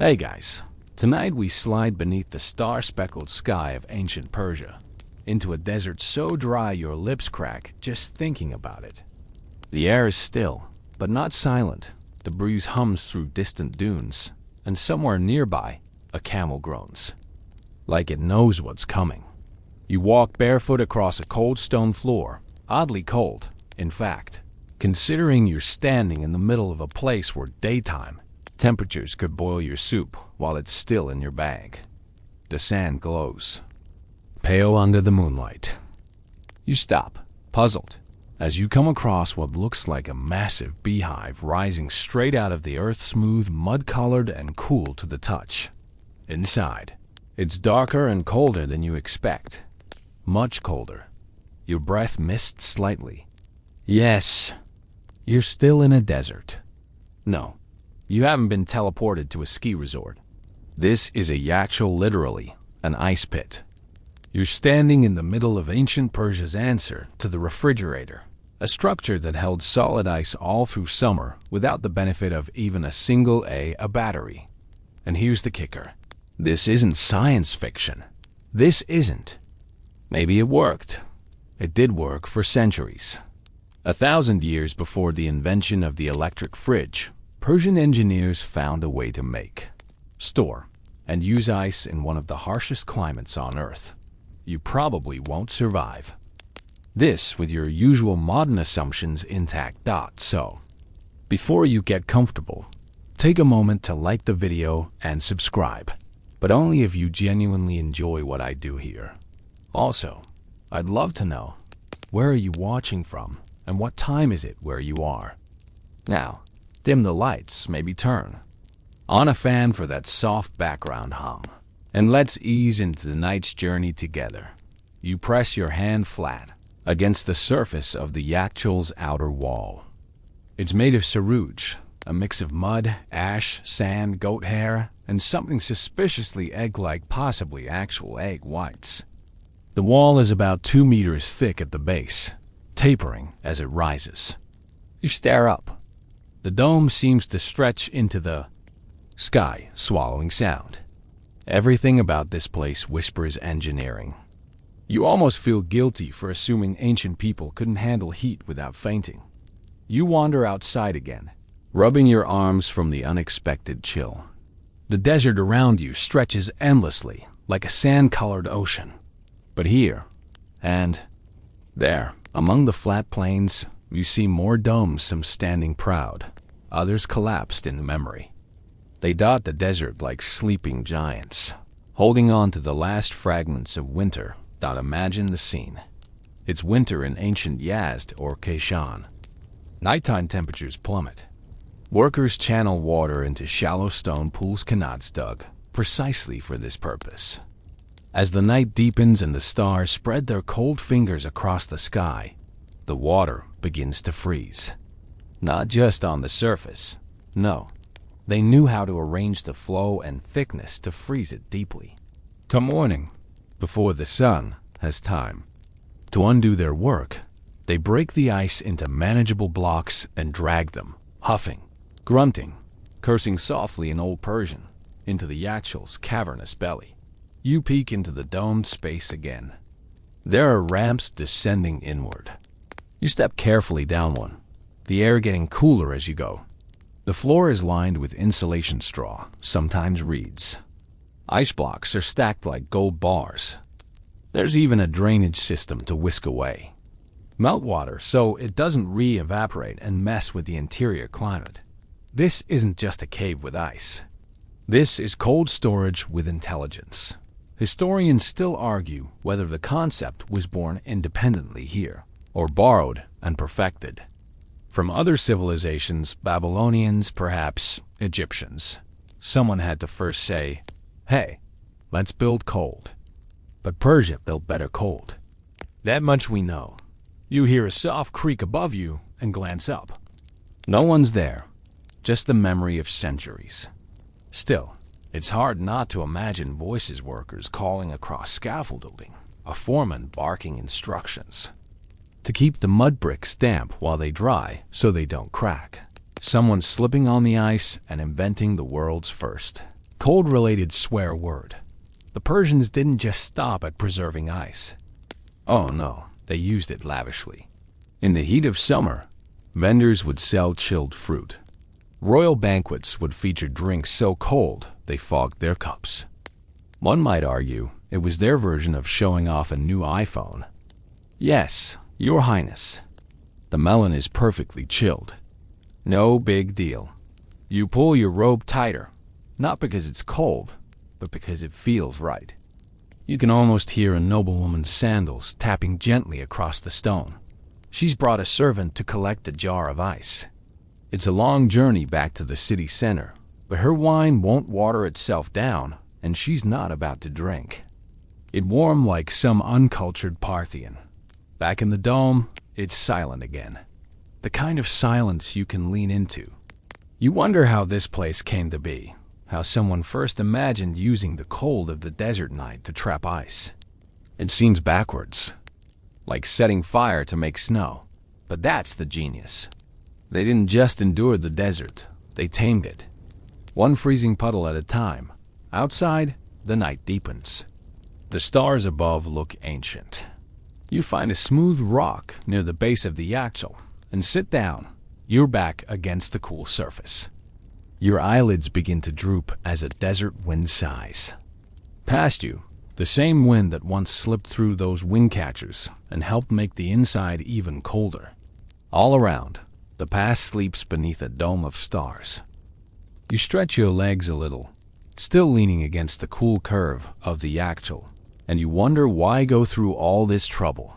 Hey guys, tonight we slide beneath the star-speckled sky of ancient Persia, into a desert so dry your lips crack just thinking about it. The air is still, but not silent. The breeze hums through distant dunes, and somewhere nearby, a camel groans, like it knows what's coming. You walk barefoot across a cold stone floor, oddly cold, in fact, considering you're standing in the middle of a place where daytime temperatures could boil your soup while it's still in your bag. The sand glows, pale under the moonlight. You stop, puzzled, as you come across what looks like a massive beehive rising straight out of the earth, smooth, mud-colored, and cool to the touch. Inside, it's darker and colder than you expect. Much colder. Your breath mists slightly. Yes, you're still in a desert. No, you haven't been teleported to a ski resort. This is a actual, literally, an ice pit. You're standing in the middle of ancient Persia's answer to the refrigerator, a structure that held solid ice all through summer without the benefit of even a single a battery. And here's the kicker. This isn't science fiction. This isn't. Maybe it worked. It did work for centuries. 1,000 years before the invention of the electric fridge, Persian engineers found a way to make, store, and use ice in one of the harshest climates on Earth. You probably won't survive. This with your usual modern assumptions intact. So, before you get comfortable, take a moment to like the video and subscribe, but only if you genuinely enjoy what I do here. Also, I'd love to know, where are you watching from, and what time is it where you are? Now, dim the lights, maybe turn on a fan for that soft background hum, and let's ease into the night's journey together. You press your hand flat against the surface of the Yakchol's outer wall. It's made of sarouj, a mix of mud, ash, sand, goat hair, and something suspiciously egg-like, possibly actual egg whites. The wall is about 2 meters thick at the base, tapering as it rises. You stare up. The dome seems to stretch into the sky, swallowing sound. Everything about this place whispers engineering. You almost feel guilty for assuming ancient people couldn't handle heat without fainting. You wander outside again, rubbing your arms from the unexpected chill. The desert around you stretches endlessly, like a sand-colored ocean. But here, and there, among the flat plains, you see more domes, some standing proud, others collapsed in memory. They dot the desert like sleeping giants, holding on to the last fragments of winter. Imagine the scene. It's winter in ancient Yazd or Kashan. Nighttime temperatures plummet. Workers channel water into shallow stone pools, canals dug precisely for this purpose. As the night deepens and the stars spread their cold fingers across the sky, the water begins to freeze. Not just on the surface. No, they knew how to arrange the flow and thickness to freeze it deeply. Come morning, before the sun has time to undo their work, they break the ice into manageable blocks and drag them, huffing, grunting, cursing softly in Old Persian, into the Yakchol's cavernous belly. You peek into the domed space again. There are ramps descending inward. You step carefully down one, the air getting cooler as you go. The floor is lined with insulation straw, sometimes reeds. Ice blocks are stacked like gold bars. There's even a drainage system to whisk away meltwater so it doesn't re-evaporate and mess with the interior climate. This isn't just a cave with ice. This is cold storage with intelligence. Historians still argue whether the concept was born independently here, or borrowed and perfected from other civilizations, Babylonians, perhaps Egyptians. Someone had to first say, hey, let's build cold. But Persia built better cold. That much we know. You hear a soft creak above you and glance up. No one's there, just the memory of centuries. Still, it's hard not to imagine voices, workers calling across scaffolding, a foreman barking instructions to keep the mud bricks damp while they dry so they don't crack. Someone slipping on the ice and inventing the world's first Cold-related swear word. The Persians didn't just stop at preserving ice. Oh no, they used it lavishly. In the heat of summer, vendors would sell chilled fruit. Royal banquets would feature drinks so cold they fogged their cups. One might argue it was their version of showing off a new iPhone. Yes, Your Highness, the melon is perfectly chilled. No big deal. You pull your robe tighter, not because it's cold, but because it feels right. You can almost hear a noblewoman's sandals tapping gently across the stone. She's brought a servant to collect a jar of ice. It's a long journey back to the city center, but her wine won't water itself down, and she's not about to drink. It warmed like some uncultured Parthian. Back in the dome, it's silent again. The kind of silence you can lean into. You wonder how this place came to be, how someone first imagined using the cold of the desert night to trap ice. It seems backwards, like setting fire to make snow. But that's the genius. They didn't just endure the desert, they tamed it. One freezing puddle at a time. Outside, the night deepens. The stars above look ancient. You find a smooth rock near the base of the axle and sit down, your back against the cool surface. Your eyelids begin to droop as a desert wind sighs. Past you, the same wind that once slipped through those wing catchers and helped make the inside even colder. All around, the past sleeps beneath a dome of stars. You stretch your legs a little, still leaning against the cool curve of the axle, and you wonder why go through all this trouble.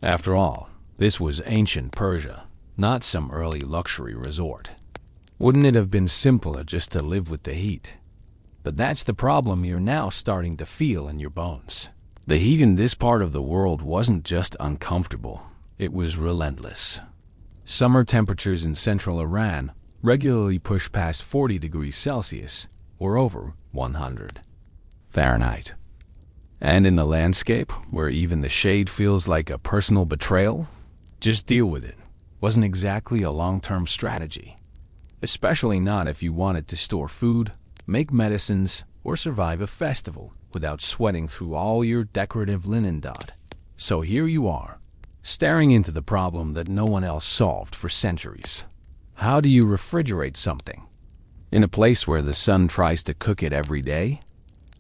After all, this was ancient Persia, not some early luxury resort. Wouldn't it have been simpler just to live with the heat? But that's the problem you're now starting to feel in your bones. The heat in this part of the world wasn't just uncomfortable, it was relentless. Summer temperatures in central Iran regularly push past 40 degrees Celsius, or over 100 Fahrenheit. And in a landscape where even the shade feels like a personal betrayal, just deal with it wasn't exactly a long-term strategy. Especially not if you wanted to store food, make medicines, or survive a festival without sweating through all your decorative linen. So here you are, staring into the problem that no one else solved for centuries. How do you refrigerate something? In a place where the sun tries to cook it every day?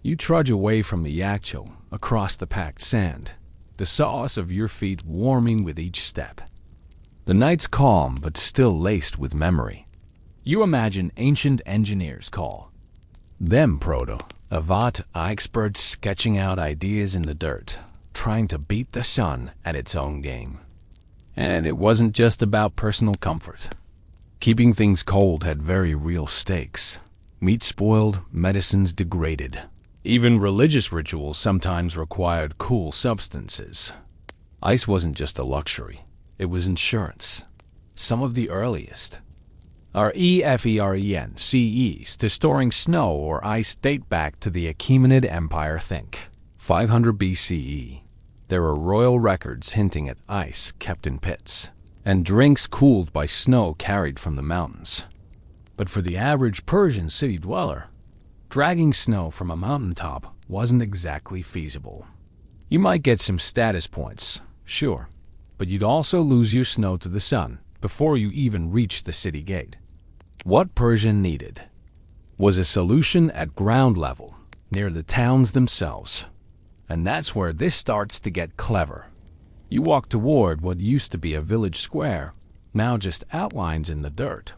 You trudge away from the actual, across the packed sand, the sauce of your feet warming with each step. The night's calm but still laced with memory. You imagine ancient engineers call. Them proto-Avat experts sketching out ideas in the dirt, trying to beat the sun at its own game. And it wasn't just about personal comfort. Keeping things cold had very real stakes. Meat spoiled, medicines degraded. Even religious rituals sometimes required cool substances. Ice wasn't just a luxury, it was insurance. Some of the earliest are EFERENCEs to storing snow or ice date back to the Achaemenid Empire. Think 500 BCE. There are royal records hinting at ice kept in pits, and drinks cooled by snow carried from the mountains. But for the average Persian city dweller, dragging snow from a mountaintop wasn't exactly feasible. You might get some status points, sure, but you'd also lose your snow to the sun before you even reached the city gate. What Persia needed was a solution at ground level, near the towns themselves. And that's where this starts to get clever. You walk toward what used to be a village square, now just outlines in the dirt.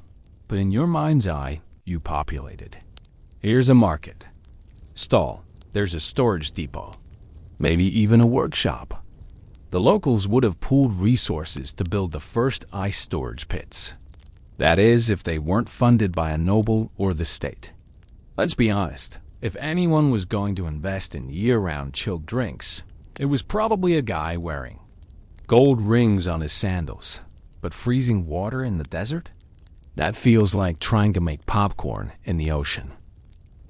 But in your mind's eye, you populate it. Here's a market. Stall. There's a storage depot. Maybe even a workshop. The locals would have pooled resources to build the first ice storage pits. That is, if they weren't funded by a noble or the state. Let's be honest, if anyone was going to invest in year-round chilled drinks, it was probably a guy wearing gold rings on his sandals. But freezing water in the desert? That feels like trying to make popcorn in the ocean.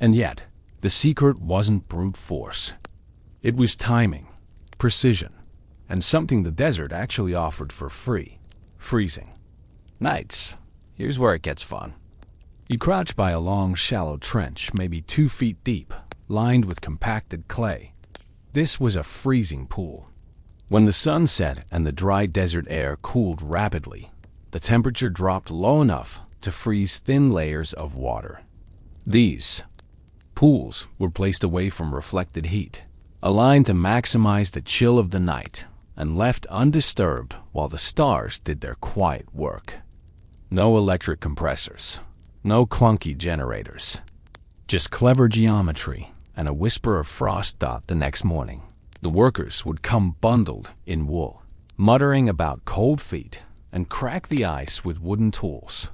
And yet, the secret wasn't brute force. It was timing, precision, and something the desert actually offered for free: freezing. Nights. Here's where it gets fun. You crouch by a long, shallow trench, maybe 2 feet deep, lined with compacted clay. This was a freezing pool. When the sun set and the dry desert air cooled rapidly, the temperature dropped low enough to freeze thin layers of water. These pools were placed away from reflected heat, aligned to maximize the chill of the night, and left undisturbed while the stars did their quiet work. No electric compressors, no clunky generators, just clever geometry and a whisper of frost dot the next morning. The workers would come bundled in wool, muttering about cold feet, and crack the ice with wooden tools,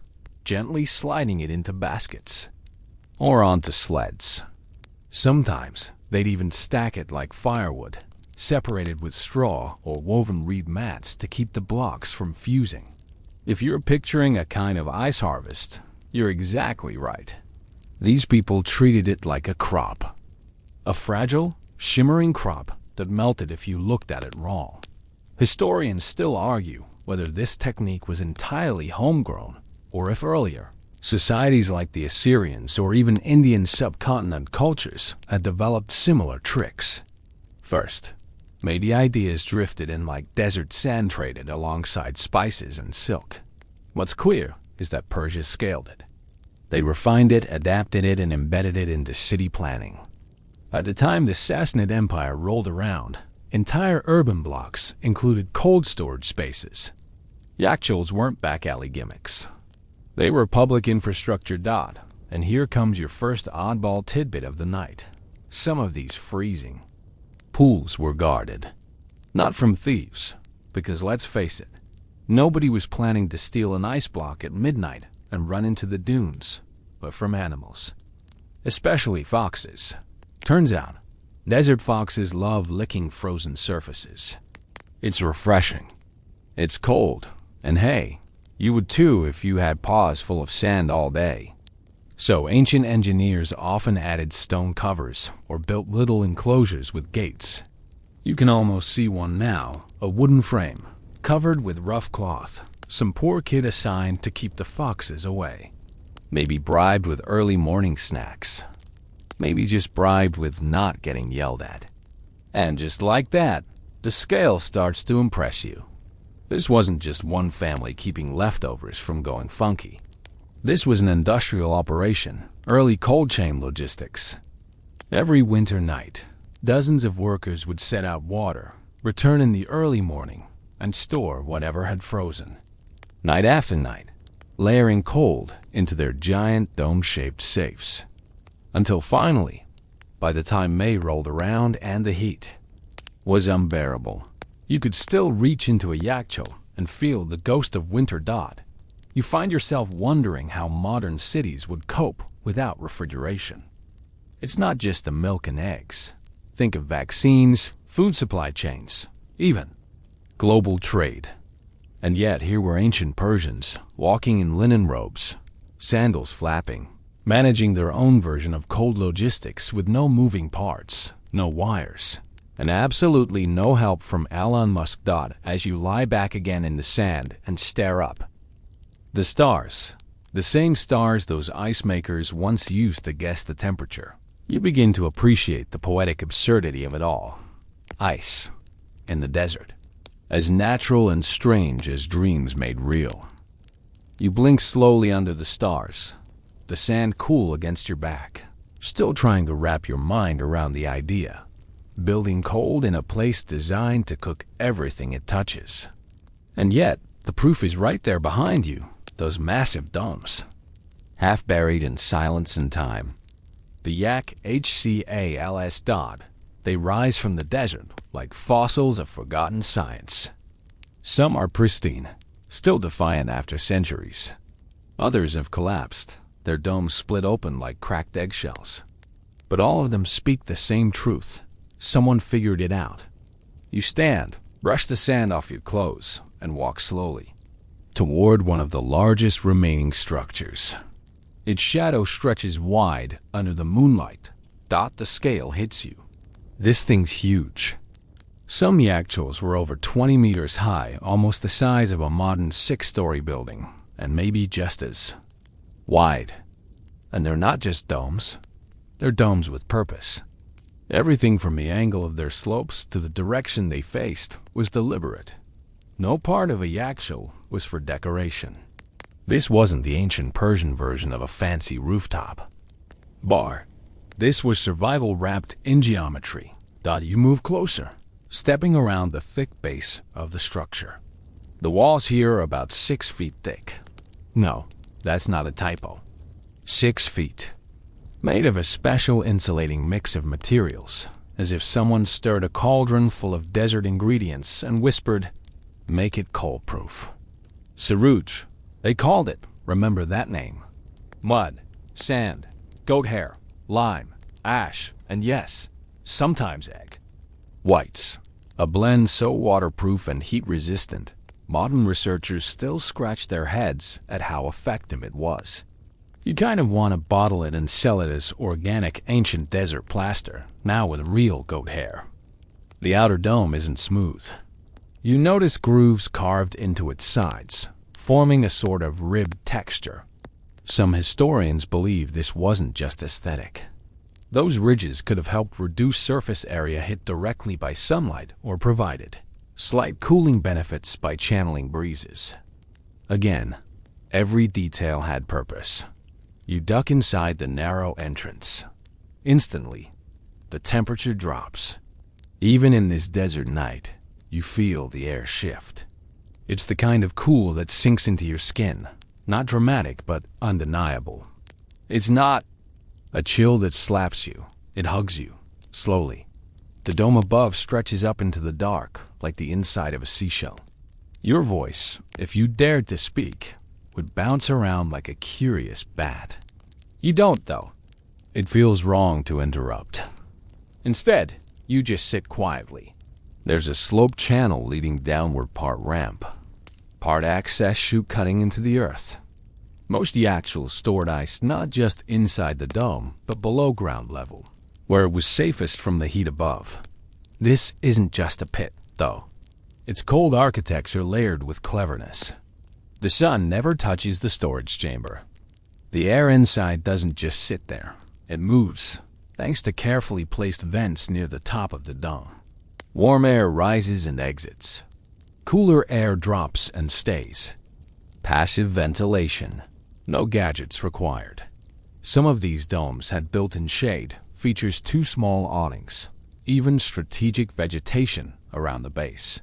gently sliding it into baskets or onto sleds. Sometimes they'd even stack it like firewood, separated with straw or woven reed mats to keep the blocks from fusing. If you're picturing a kind of ice harvest, you're exactly right. These people treated it like a crop. A fragile, shimmering crop that melted if you looked at it raw. Historians still argue whether this technique was entirely homegrown or if earlier societies like the Assyrians or even Indian subcontinent cultures had developed similar tricks. First, maybe ideas drifted in like desert sand traded alongside spices and silk. What's clear is that Persia scaled it. They refined it, adapted it, and embedded it into city planning. By the time the Sassanid Empire rolled around, entire urban blocks included cold storage spaces. Yakchuls weren't back alley gimmicks. They were public infrastructure. And here comes your first oddball tidbit of the night. Some of these freezing pools were guarded. Not from thieves, because let's face it, nobody was planning to steal an ice block at midnight and run into the dunes, but from animals. Especially foxes. Turns out, desert foxes love licking frozen surfaces. It's refreshing. It's cold, and hey, you would too if you had paws full of sand all day. So ancient engineers often added stone covers or built little enclosures with gates. You can almost see one now, a wooden frame, covered with rough cloth, some poor kid assigned to keep the foxes away. Maybe bribed with early morning snacks. Maybe just bribed with not getting yelled at. And just like that, the scale starts to impress you. This wasn't just one family keeping leftovers from going funky. This was an industrial operation, early cold chain logistics. Every winter night, dozens of workers would set out water, return in the early morning, and store whatever had frozen. Night after night, layering cold into their giant dome-shaped safes. Until finally, by the time May rolled around and the heat was unbearable, you could still reach into a yakchul and feel the ghost of winter. You find yourself wondering how modern cities would cope without refrigeration. It's not just the milk and eggs. Think of vaccines, food supply chains, even global trade. And yet here were ancient Persians, walking in linen robes, sandals flapping, managing their own version of cold logistics with no moving parts, no wires, and absolutely no help from Elon Musk. As you lie back again in the sand and stare up. The stars, the same stars those ice makers once used to guess the temperature. You begin to appreciate the poetic absurdity of it all. Ice in the desert, as natural and strange as dreams made real. You blink slowly under the stars, the sand cool against your back, still trying to wrap your mind around the idea. Building cold in a place designed to cook everything it touches. And yet, the proof is right there behind you, those massive domes. Half buried in silence and time. The Yak HCALS. They rise from the desert like fossils of forgotten science. Some are pristine, still defiant after centuries. Others have collapsed, their domes split open like cracked eggshells. But all of them speak the same truth. Someone figured it out. You stand, brush the sand off your clothes, and walk slowly toward one of the largest remaining structures. Its shadow stretches wide under the moonlight. The scale hits you. This thing's huge. Some yakchuls were over 20 meters high, almost the size of a modern 6-story building, and maybe just as wide. And they're not just domes. They're domes with purpose. Everything from the angle of their slopes to the direction they faced was deliberate. No part of a yakshul was for decoration. This wasn't the ancient Persian version of a fancy rooftop bar. This was survival wrapped in geometry. You move closer, stepping around the thick base of the structure. The walls here are about 6 feet thick. No, that's not a typo. 6 feet. Made of a special insulating mix of materials, as if someone stirred a cauldron full of desert ingredients and whispered, "Make it cold-proof." Saruj, they called it, remember that name. Mud, sand, goat hair, lime, ash, and yes, sometimes egg. Whites, a blend so waterproof and heat-resistant, modern researchers still scratch their heads at how effective it was. You kind of want to bottle it and sell it as organic ancient desert plaster, now with real goat hair. The outer dome isn't smooth. You notice grooves carved into its sides, forming a sort of ribbed texture. Some historians believe this wasn't just aesthetic. Those ridges could have helped reduce surface area hit directly by sunlight or provided slight cooling benefits by channeling breezes. Again, every detail had purpose. You duck inside the narrow entrance. Instantly, the temperature drops. Even in this desert night, you feel the air shift. It's the kind of cool that sinks into your skin. Not dramatic, but undeniable. It's not a chill that slaps you. It hugs you, slowly. The dome above stretches up into the dark, like the inside of a seashell. Your voice, if you dared to speak, would bounce around like a curious bat. You don't, though. It feels wrong to interrupt. Instead, you just sit quietly. There's a sloped channel leading downward, part ramp, part access chute cutting into the earth. Most yakshals stored ice not just inside the dome, but below ground level, where it was safest from the heat above. This isn't just a pit, though. It's cold architecture layered with cleverness. The sun never touches the storage chamber. The air inside doesn't just sit there. It moves, thanks to carefully placed vents near the top of the dome. Warm air rises and exits. Cooler air drops and stays. Passive ventilation. No gadgets required. Some of these domes had built-in shade, features 2 small awnings, even strategic vegetation around the base.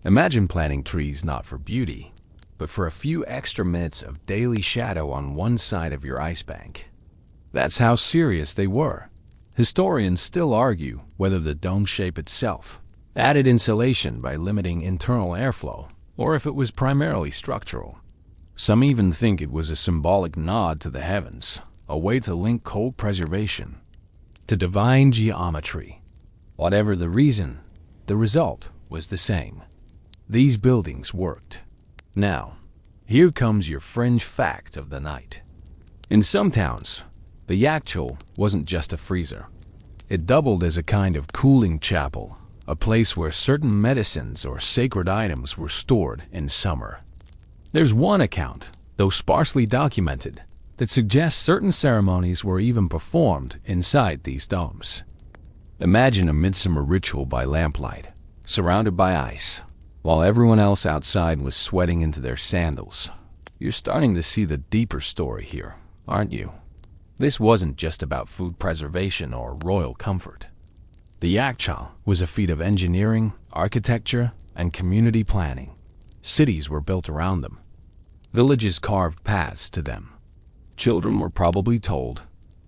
Imagine planting trees not for beauty, but for a few extra minutes of daily shadow on one side of your ice bank. That's how serious they were. Historians still argue whether the dome shape itself added insulation by limiting internal airflow, or if it was primarily structural. Some even think it was a symbolic nod to the heavens, a way to link cold preservation to divine geometry. Whatever the reason, the result was the same. These buildings worked. Now, here comes your fringe fact of the night. In some towns, the yakshul wasn't just a freezer. It doubled as a kind of cooling chapel, a place where certain medicines or sacred items were stored in summer. There's one account, though sparsely documented, that suggests certain ceremonies were even performed inside these domes. Imagine a midsummer ritual by lamplight, surrounded by ice, while everyone else outside was sweating into their sandals. You're starting to see the deeper story here, aren't you? This wasn't just about food preservation or royal comfort. The yakshul was a feat of engineering, architecture, and community planning. Cities were built around them. Villages carved paths to them. Children were probably told,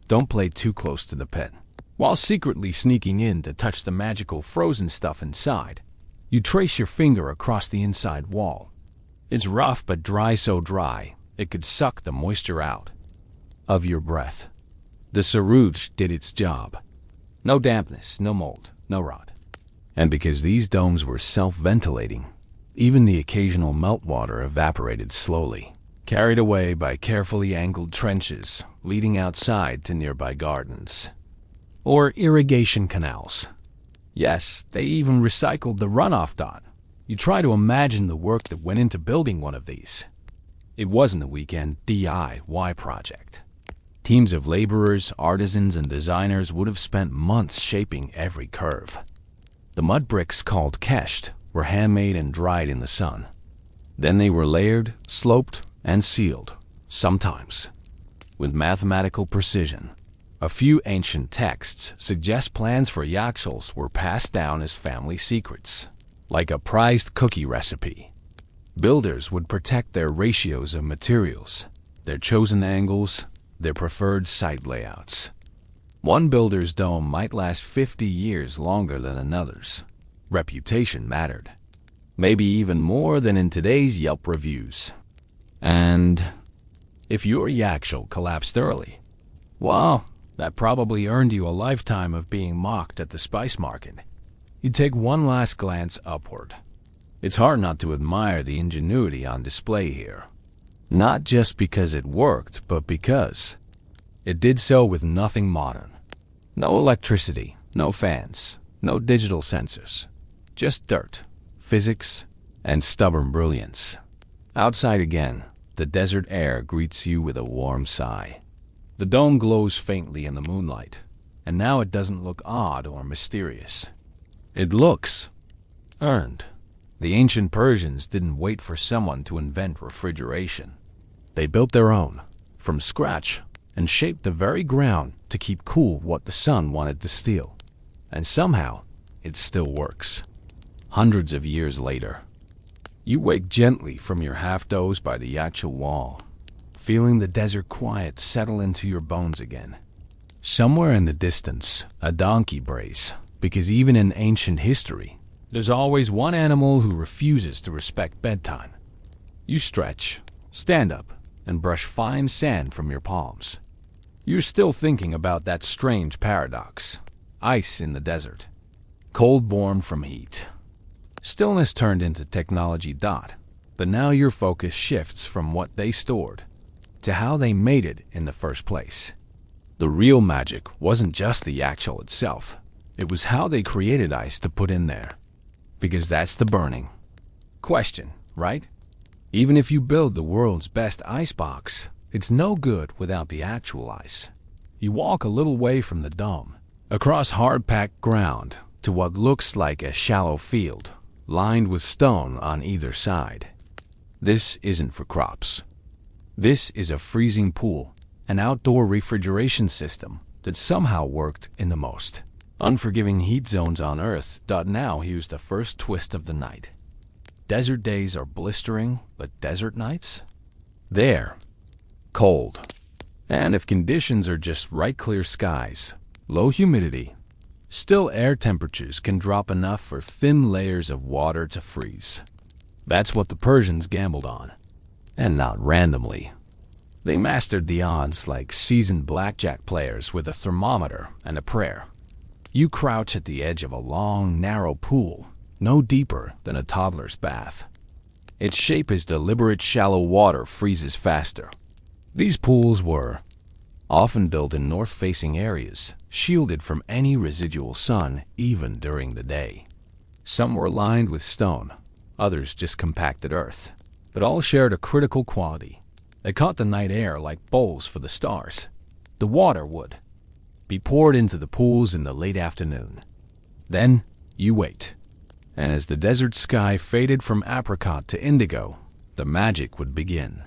"Don't play too close to the pit," while secretly sneaking in to touch the magical frozen stuff inside. You trace your finger across the inside wall. It's rough but dry, so dry it could suck the moisture out of your breath. The saruj did its job. No dampness, no mold, no rot. And because these domes were self-ventilating, even the occasional meltwater evaporated slowly, carried away by carefully angled trenches leading outside to nearby gardens or irrigation canals. Yes, they even recycled the runoff. You try to imagine the work that went into building one of these. It wasn't a weekend DIY project. Teams of laborers, artisans, and designers would have spent months shaping every curve. The mud bricks called kesht were handmade and dried in the sun. Then they were layered, sloped, and sealed, sometimes with mathematical precision. A few ancient texts suggest plans for yaksals were passed down as family secrets, like a prized cookie recipe. Builders would protect their ratios of materials, their chosen angles, their preferred site layouts. One builder's dome might last 50 years longer than another's. Reputation mattered, maybe even more than in today's Yelp reviews. And if your yakshal collapsed early, well, that probably earned you a lifetime of being mocked at the spice market. You take one last glance upward. It's hard not to admire the ingenuity on display here. Not just because it worked, but because it did so with nothing modern. No electricity, no fans, no digital sensors. Just dirt, physics, and stubborn brilliance. Outside again, the desert air greets you with a warm sigh. The dome glows faintly in the moonlight, and now it doesn't look odd or mysterious. It looks earned. The ancient Persians didn't wait for someone to invent refrigeration. They built their own, from scratch, and shaped the very ground to keep cool what the sun wanted to steal. And somehow, it still works. Hundreds of years later, you wake gently from your half-doze by the yakshal wall, feeling the desert quiet settle into your bones again. Somewhere in the distance, a donkey brays, because even in ancient history, there's always one animal who refuses to respect bedtime. You stretch, stand up, and brush fine sand from your palms. You're still thinking about that strange paradox. Ice in the desert. Cold born from heat. Stillness turned into technology. But now your focus shifts from what they stored to how they made it in the first place. The real magic wasn't just the yakshal itself. It was how they created ice to put in there. Because that's the burning question, right? Even if you build the world's best icebox, it's no good without the actual ice. You walk a little way from the dome, across hard-packed ground, to what looks like a shallow field, lined with stone on either side. This isn't for crops. This is a freezing pool, an outdoor refrigeration system that somehow worked in the most unforgiving heat zones on Earth. Now here's the first twist of the night. Desert days are blistering, but desert nights? They're cold. And if conditions are just right, clear skies, low humidity, still air temperatures can drop enough for thin layers of water to freeze. That's what the Persians gambled on. And not randomly. They mastered the odds like seasoned blackjack players with a thermometer and a prayer. You crouch at the edge of a long, narrow pool, no deeper than a toddler's bath. Its shape is deliberate. Shallow water freezes faster. These pools were often built in north-facing areas, shielded from any residual sun even during the day. Some were lined with stone, others just compacted earth, but all shared a critical quality. They caught the night air like bowls for the stars. The water would be poured into the pools in the late afternoon. Then you wait. And as the desert sky faded from apricot to indigo, the magic would begin.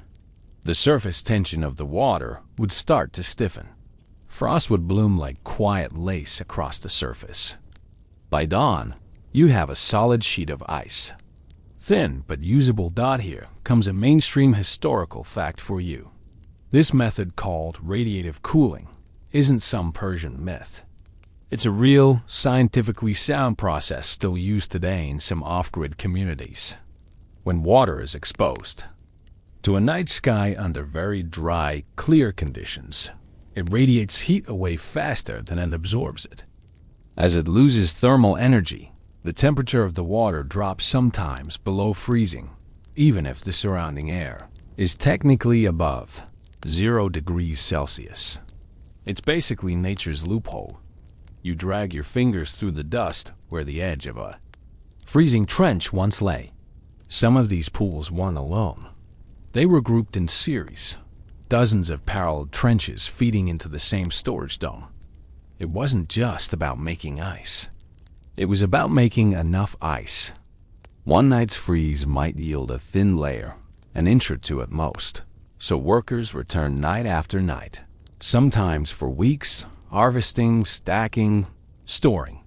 The surface tension of the water would start to stiffen. Frost would bloom like quiet lace across the surface. By dawn, you'd have a solid sheet of ice. Thin but usable. Here comes a mainstream historical fact for you. This method, called radiative cooling, isn't some Persian myth. It's a real, scientifically sound process still used today in some off-grid communities. When water is exposed to a night sky under very dry, clear conditions, it radiates heat away faster than it absorbs it. As it loses thermal energy, the temperature of the water drops sometimes below freezing, even if the surrounding air is technically above 0 degrees Celsius. It's basically nature's loophole. You drag your fingers through the dust where the edge of a freezing trench once lay. Some of these pools weren't alone. They were grouped in series, dozens of parallel trenches feeding into the same storage dome. It wasn't just about making ice. It was about making enough ice. One night's freeze might yield a thin layer, an inch or two at most, so workers returned night after night, sometimes for weeks, harvesting, stacking, storing.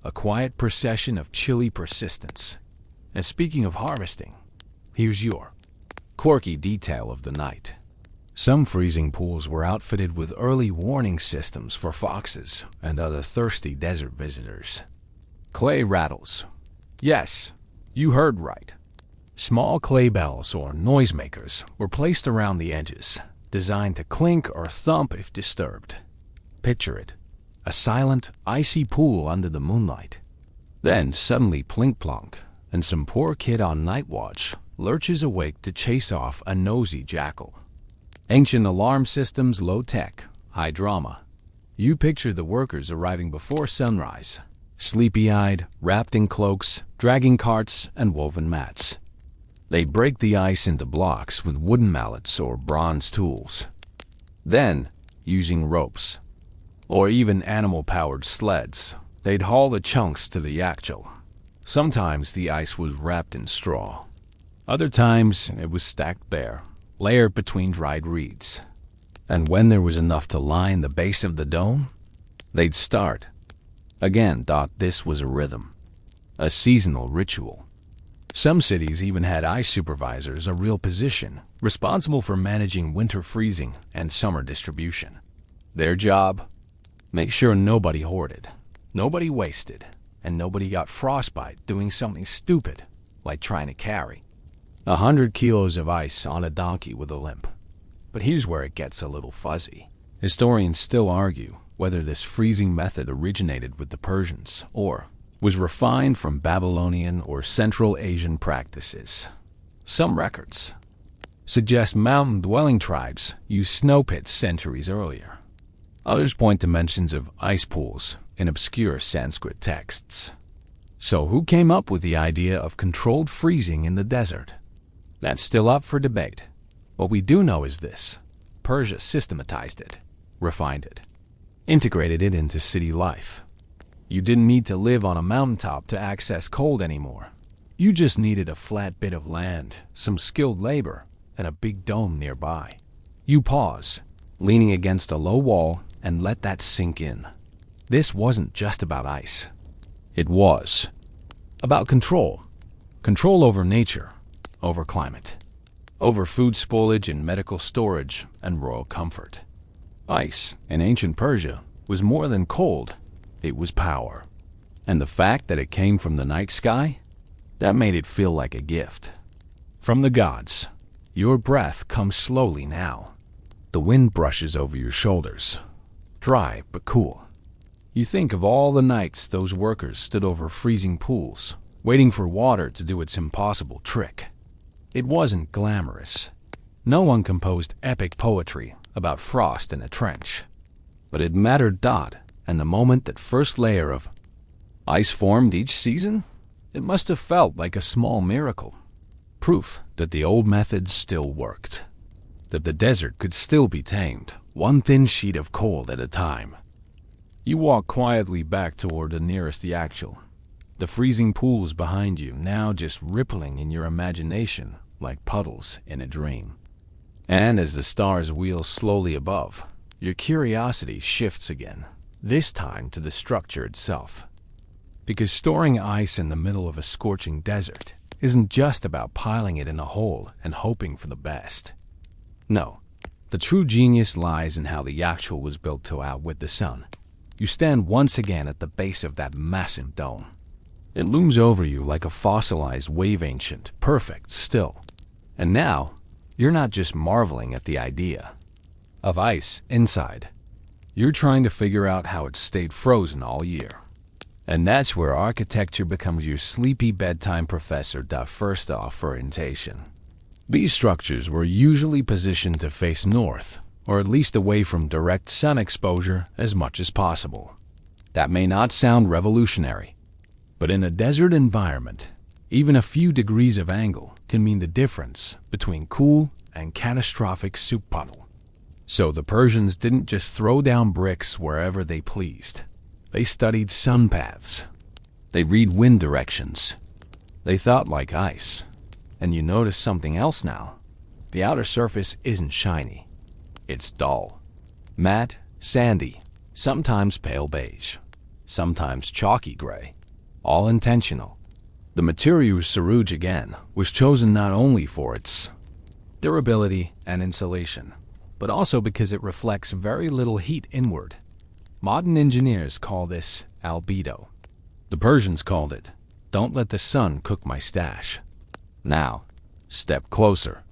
A quiet procession of chilly persistence. And speaking of harvesting, here's your quirky detail of the night. Some freezing pools were outfitted with early warning systems for foxes and other thirsty desert visitors. Clay rattles. Yes, you heard right. Small clay bells or noisemakers were placed around the edges, designed to clink or thump if disturbed. Picture it. A silent, icy pool under the moonlight. Then suddenly plink-plonk, and some poor kid on night watch lurches awake to chase off a nosy jackal. Ancient alarm systems, low-tech, high drama. You picture the workers arriving before sunrise, sleepy-eyed, wrapped in cloaks, dragging carts and woven mats. They break the ice into blocks with wooden mallets or bronze tools. Then, using ropes, or even animal-powered sleds, they'd haul the chunks to the actual. Sometimes the ice was wrapped in straw. Other times it was stacked bare, layered between dried reeds. And when there was enough to line the base of the dome, they'd start. Again, this was a rhythm, a seasonal ritual. Some cities even had ice supervisors, a real position, responsible for managing winter freezing and summer distribution. Their job? Make sure nobody hoarded, nobody wasted, and nobody got frostbite doing something stupid, like trying to carry 100 kilos of ice on a donkey with a limp. But here's where it gets a little fuzzy. Historians still argue whether this freezing method originated with the Persians or was refined from Babylonian or Central Asian practices. Some records suggest mountain-dwelling tribes used snow pits centuries earlier. Others point to mentions of ice pools in obscure Sanskrit texts. So who came up with the idea of controlled freezing in the desert? That's still up for debate. What we do know is this: Persia systematized it, refined it, integrated it into city life. You didn't need to live on a mountaintop to access cold anymore. You just needed a flat bit of land, some skilled labor, and a big dome nearby. You pause, leaning against a low wall, and let that sink in. This wasn't just about ice. It was about control. Control over nature, over climate, over food spoilage and medical storage and royal comfort. Ice, in ancient Persia, was more than cold. It was power. And the fact that it came from the night sky, that made it feel like a gift. From the gods. Your breath comes slowly now. The wind brushes over your shoulders. Dry but cool. You think of all the nights those workers stood over freezing pools, waiting for water to do its impossible trick. It wasn't glamorous. No one composed epic poetry about frost in a trench. But it mattered, and the moment that first layer of ice formed each season, it must have felt like a small miracle. Proof that the old methods still worked. That the desert could still be tamed, one thin sheet of cold at a time. You walk quietly back toward the nearest actual. The freezing pools behind you now just rippling in your imagination like puddles in a dream. And as the stars wheel slowly above, your curiosity shifts again, this time to the structure itself. Because storing ice in the middle of a scorching desert isn't just about piling it in a hole and hoping for the best. No, the true genius lies in how the actual was built to outwit the sun. You stand once again at the base of that massive dome. It looms over you like a fossilized wave, ancient, perfect, still. And now, you're not just marveling at the idea of ice inside. You're trying to figure out how it stayed frozen all year. And that's where architecture becomes your sleepy bedtime professor. First off, orientation. These structures were usually positioned to face north, or at least away from direct sun exposure as much as possible. That may not sound revolutionary, but in a desert environment, even a few degrees of angle can mean the difference between cool and catastrophic soup puddle. So the Persians didn't just throw down bricks wherever they pleased. They studied sun paths. They read wind directions. They thought like ice. And you notice something else now. The outer surface isn't shiny. It's dull. Matte, sandy, sometimes pale beige, sometimes chalky gray. All intentional. The material sarouge, again, was chosen not only for its durability and insulation, but also because it reflects very little heat inward. Modern engineers call this albedo. The Persians called it, "Don't let the sun cook my stash." Now, step closer.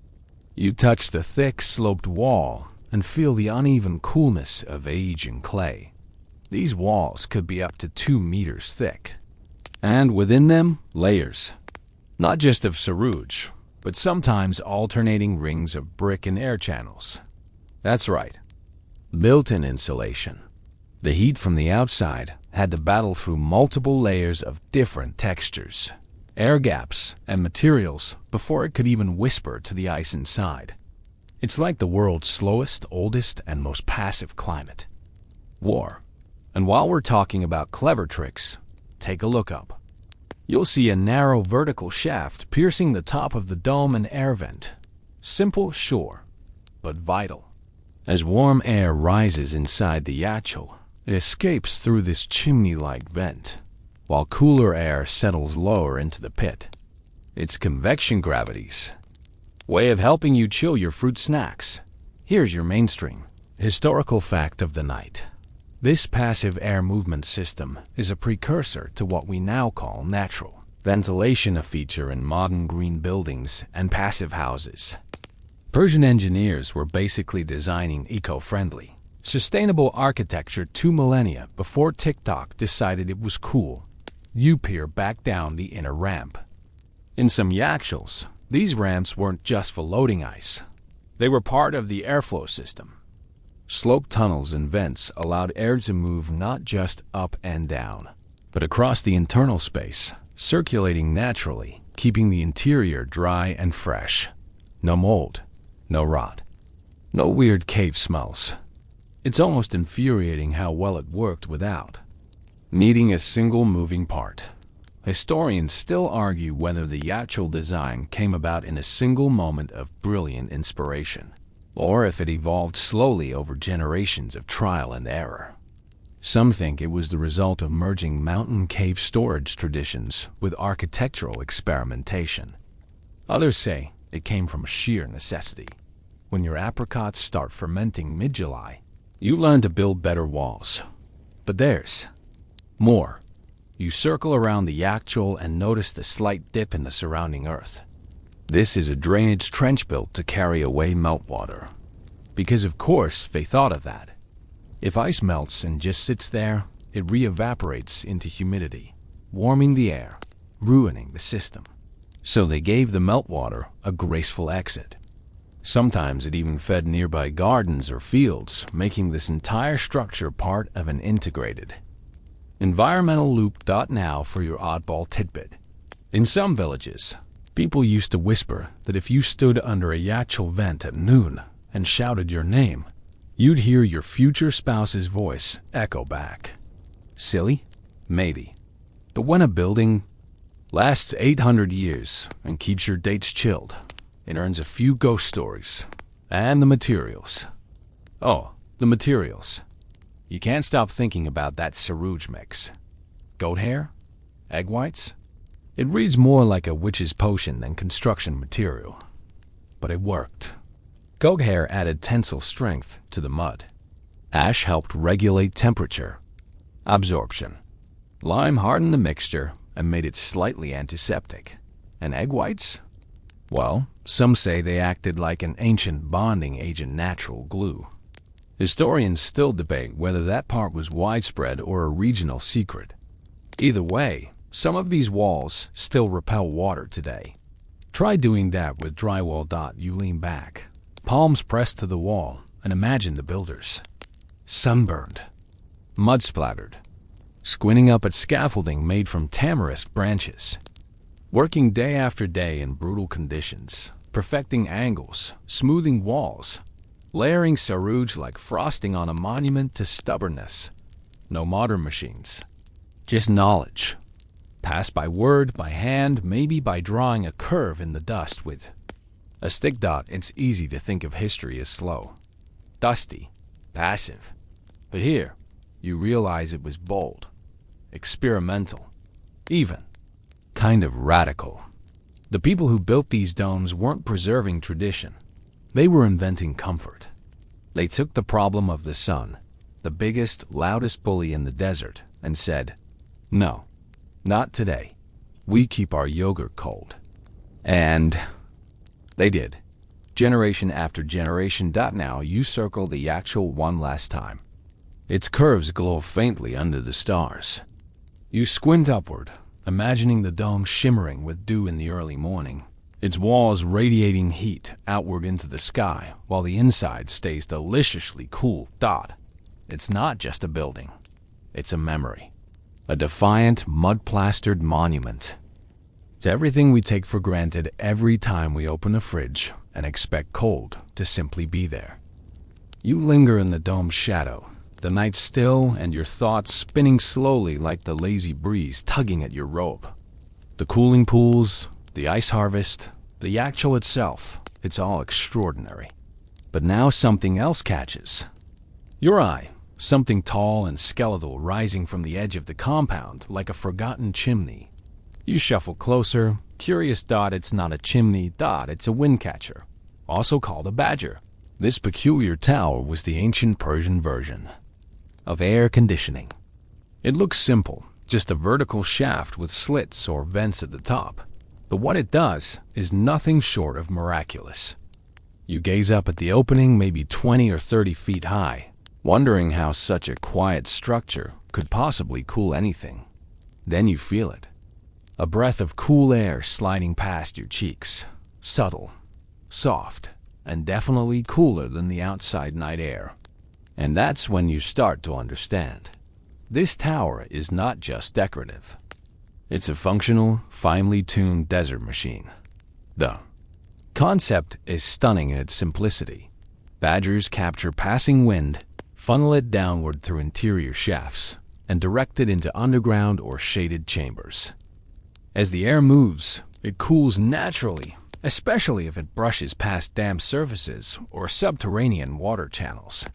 You touch the thick, sloped wall and feel the uneven coolness of age and clay. These walls could be up to 2 meters thick. And within them, layers. Not just of sarouge, but sometimes alternating rings of brick and air channels. That's right. Built-in insulation. The heat from the outside had to battle through multiple layers of different textures, air gaps, and materials before it could even whisper to the ice inside. It's like the world's slowest, oldest, and most passive climate. War. And while we're talking about clever tricks, take a look up. You'll see a narrow vertical shaft piercing the top of the dome and air vent. Simple, sure, but vital. As warm air rises inside the yachtule, it escapes through this chimney-like vent, while cooler air settles lower into the pit. It's convection gravity's way of helping you chill your fruit snacks. Here's your mainstream historical fact of the night. This passive air movement system is a precursor to what we now call natural ventilation, a feature in modern green buildings and passive houses. Persian engineers were basically designing eco-friendly, sustainable architecture 2 millennia before TikTok decided it was cool. You peer back down the inner ramp. In some yachtules, these ramps weren't just for loading ice. They were part of the airflow system. Sloped tunnels and vents allowed air to move not just up and down, but across the internal space, circulating naturally, keeping the interior dry and fresh. No mold, no rot, no weird cave smells. It's almost infuriating how well it worked without needing a single moving part. Historians still argue whether the yachtule design came about in a single moment of brilliant inspiration, or if it evolved slowly over generations of trial and error. Some think it was the result of merging mountain cave storage traditions with architectural experimentation. Others say it came from sheer necessity. When your apricots start fermenting mid-July, you learn to build better walls. But there's more. You circle around the yachtule and notice the slight dip in the surrounding earth. This is a drainage trench built to carry away meltwater. Because of course they thought of that. If ice melts and just sits there, it re-evaporates into humidity, warming the air, ruining the system. So they gave the meltwater a graceful exit. Sometimes it even fed nearby gardens or fields, making this entire structure part of an integrated environmental loop. Now for your oddball tidbit. In some villages, people used to whisper that if you stood under a yachtule vent at noon and shouted your name, you'd hear your future spouse's voice echo back. Silly? Maybe. But when a building lasts 800 years and keeps your dates chilled, it earns a few ghost stories. And the materials. Oh, the materials. You can't stop thinking about that sarouge mix. Goat hair? Egg whites? It reads more like a witch's potion than construction material. But it worked. Goat hair added tensile strength to the mud. Ash helped regulate temperature, absorption. Lime hardened the mixture and made it slightly antiseptic. And egg whites? Well, some say they acted like an ancient bonding agent, natural glue. Historians still debate whether that part was widespread or a regional secret. Either way, some of these walls still repel water today. Try doing that with drywall. You lean back, palms pressed to the wall, and imagine the builders. Sunburned, mud splattered, squinting up at scaffolding made from tamarisk branches. Working day after day in brutal conditions, perfecting angles, smoothing walls. layering sarouge like frosting on a monument to stubbornness. No modern machines, just knowledge. Passed by word, by hand, maybe by drawing a curve in the dust with a stick dot. It's easy to think of history as slow, dusty, passive. But here, you realize it was bold, experimental, even kind of radical. The people who built these domes weren't preserving tradition. They were inventing comfort. They took the problem of the sun, the biggest, loudest bully in the desert, and said, "No, not today. We keep our yogurt cold." And they did. Generation after generation. Now you circle the actual one last time. Its curves glow faintly under the stars. You squint upward, imagining the dome shimmering with dew in the early morning, its walls radiating heat outward into the sky, while the inside stays deliciously cool. It's not just a building. It's a memory. A defiant, mud-plastered monument to everything we take for granted every time we open a fridge and expect cold to simply be there. You linger in the dome's shadow, the night still and your thoughts spinning slowly like the lazy breeze tugging at your robe. The cooling pools, the ice harvest, the actual itself, it's all extraordinary. But now something else catches your eye, something tall and skeletal rising from the edge of the compound like a forgotten chimney. You shuffle closer, curious. It's not a chimney. It's a wind catcher, also called a badger. This peculiar tower was the ancient Persian version of air conditioning. It looks simple, just a vertical shaft with slits or vents at the top. But what it does is nothing short of miraculous. You gaze up at the opening, maybe 20 or 30 feet high, wondering how such a quiet structure could possibly cool anything. Then you feel it. A breath of cool air sliding past your cheeks. Subtle, soft, and definitely cooler than the outside night air. And that's when you start to understand. This tower is not just decorative. It's a functional, finely tuned desert machine. The concept is stunning in its simplicity. Badgers capture passing wind, funnel it downward through interior shafts, and direct it into underground or shaded chambers. As the air moves, it cools naturally, especially if it brushes past damp surfaces or subterranean water channels.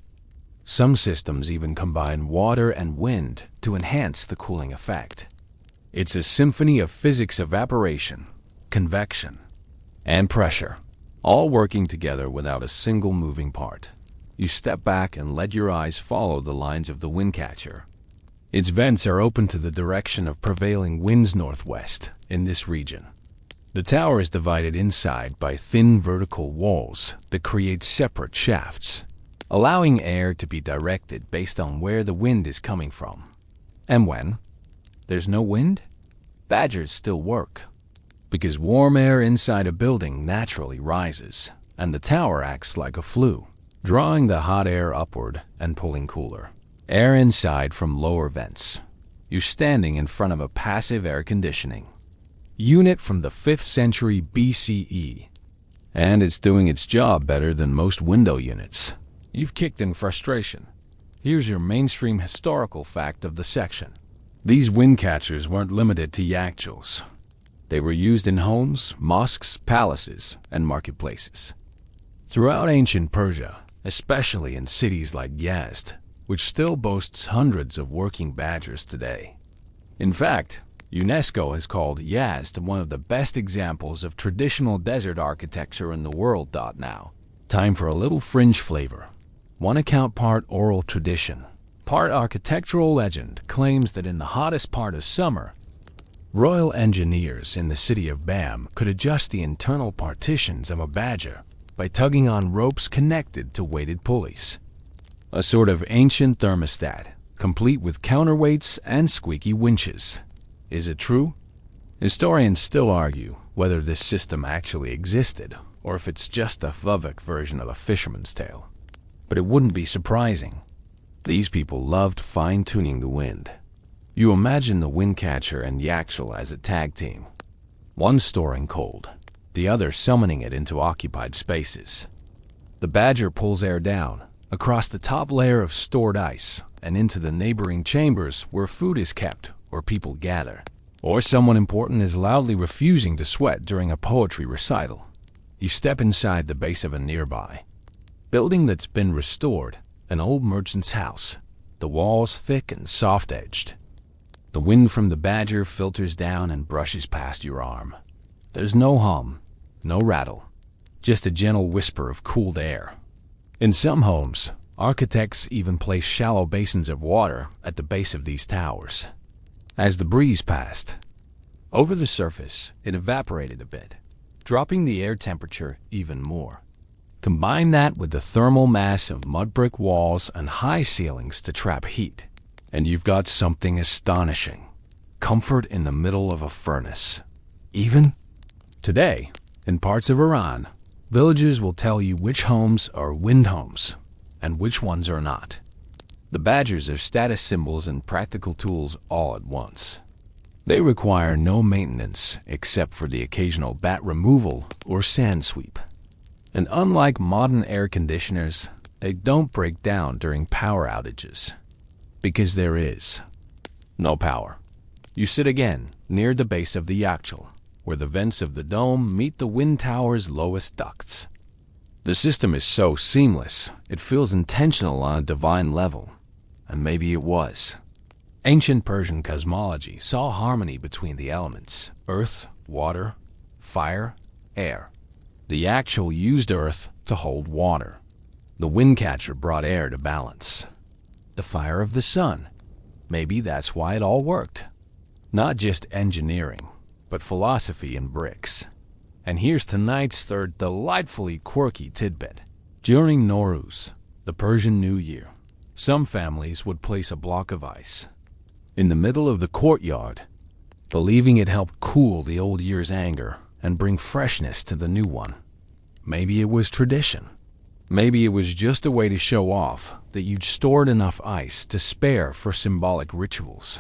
Some systems even combine water and wind to enhance the cooling effect. It's a symphony of physics, evaporation, convection, and pressure, all working together without a single moving part. You step back and let your eyes follow the lines of the wind catcher. Its vents are open to the direction of prevailing winds northwest in this region. The tower is divided inside by thin vertical walls that create separate shafts, allowing air to be directed based on where the wind is coming from. And when there's no wind, badgers still work, because warm air inside a building naturally rises, and the tower acts like a flue, drawing the hot air upward and pulling cooler air inside from lower vents. You're standing in front of a passive air conditioning unit from the 5th century BCE, and it's doing its job better than most window units. You've kicked in frustration. Here's your mainstream historical fact of the section. These wind catchers weren't limited to yakchals. They were used in homes, mosques, palaces, and marketplaces. Throughout ancient Persia, especially in cities like Yazd, which still boasts hundreds of working badgers today. In fact, UNESCO has called Yazd one of the best examples of traditional desert architecture in the world. Now, time for a little fringe flavor. One account, part oral tradition, part architectural legend, claims that in the hottest part of summer, royal engineers in the city of Bam could adjust the internal partitions of a badger by tugging on ropes connected to weighted pulleys. A sort of ancient thermostat, complete with counterweights and squeaky winches. Is it true? Historians still argue whether this system actually existed, or if it's just a Vuvik version of a fisherman's tale. But it wouldn't be surprising. These people loved fine-tuning the wind. You imagine the wind catcher and Yakshal as a tag team, one storing cold, the other summoning it into occupied spaces. The badger pulls air down, across the top layer of stored ice, and into the neighboring chambers where food is kept or people gather, or someone important is loudly refusing to sweat during a poetry recital. You step inside the base of a nearby building that's been restored, an old merchant's house, the walls thick and soft-edged. The wind from the badger filters down and brushes past your arm. There's no hum, no rattle, just a gentle whisper of cooled air. In some homes, architects even place shallow basins of water at the base of these towers. As the breeze passed over the surface, it evaporated a bit, dropping the air temperature even more. Combine that with the thermal mass of mud brick walls and high ceilings to trap heat, and you've got something astonishing. Comfort in the middle of a furnace. Even today, in parts of Iran, villagers will tell you which homes are wind homes and which ones are not. The badgers are status symbols and practical tools all at once. They require no maintenance except for the occasional bat removal or sand sweep. And unlike modern air conditioners, they don't break down during power outages. Because there is no power. You sit again near the base of the yachtl, where the vents of the dome meet the wind tower's lowest ducts. The system is so seamless, it feels intentional on a divine level. And maybe it was. Ancient Persian cosmology saw harmony between the elements: earth, water, fire, air. The yachtl used earth to hold water. The wind catcher brought air to balance. The fire of the sun. Maybe that's why it all worked. Not just engineering, but philosophy in bricks. And here's tonight's third delightfully quirky tidbit. During Nowruz, the Persian New Year, some families would place a block of ice in the middle of the courtyard, believing it helped cool the old year's anger and bring freshness to the new one. Maybe it was tradition. Maybe it was just a way to show off that you'd stored enough ice to spare for symbolic rituals.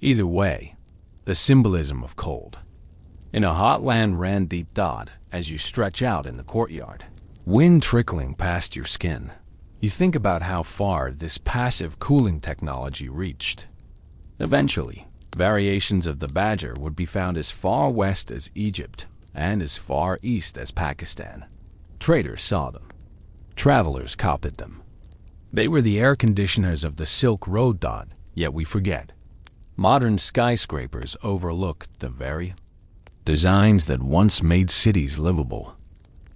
Either way, the symbolism of cold. In a hot land ran deep dot as you stretch out in the courtyard, wind trickling past your skin. You think about how far this passive cooling technology reached. Eventually, variations of the badger would be found as far west as Egypt and as far east as Pakistan. Traders saw them. Travelers copied them. They were the air conditioners of the Silk Road dot, yet we forget. Modern skyscrapers overlook the very designs that once made cities livable.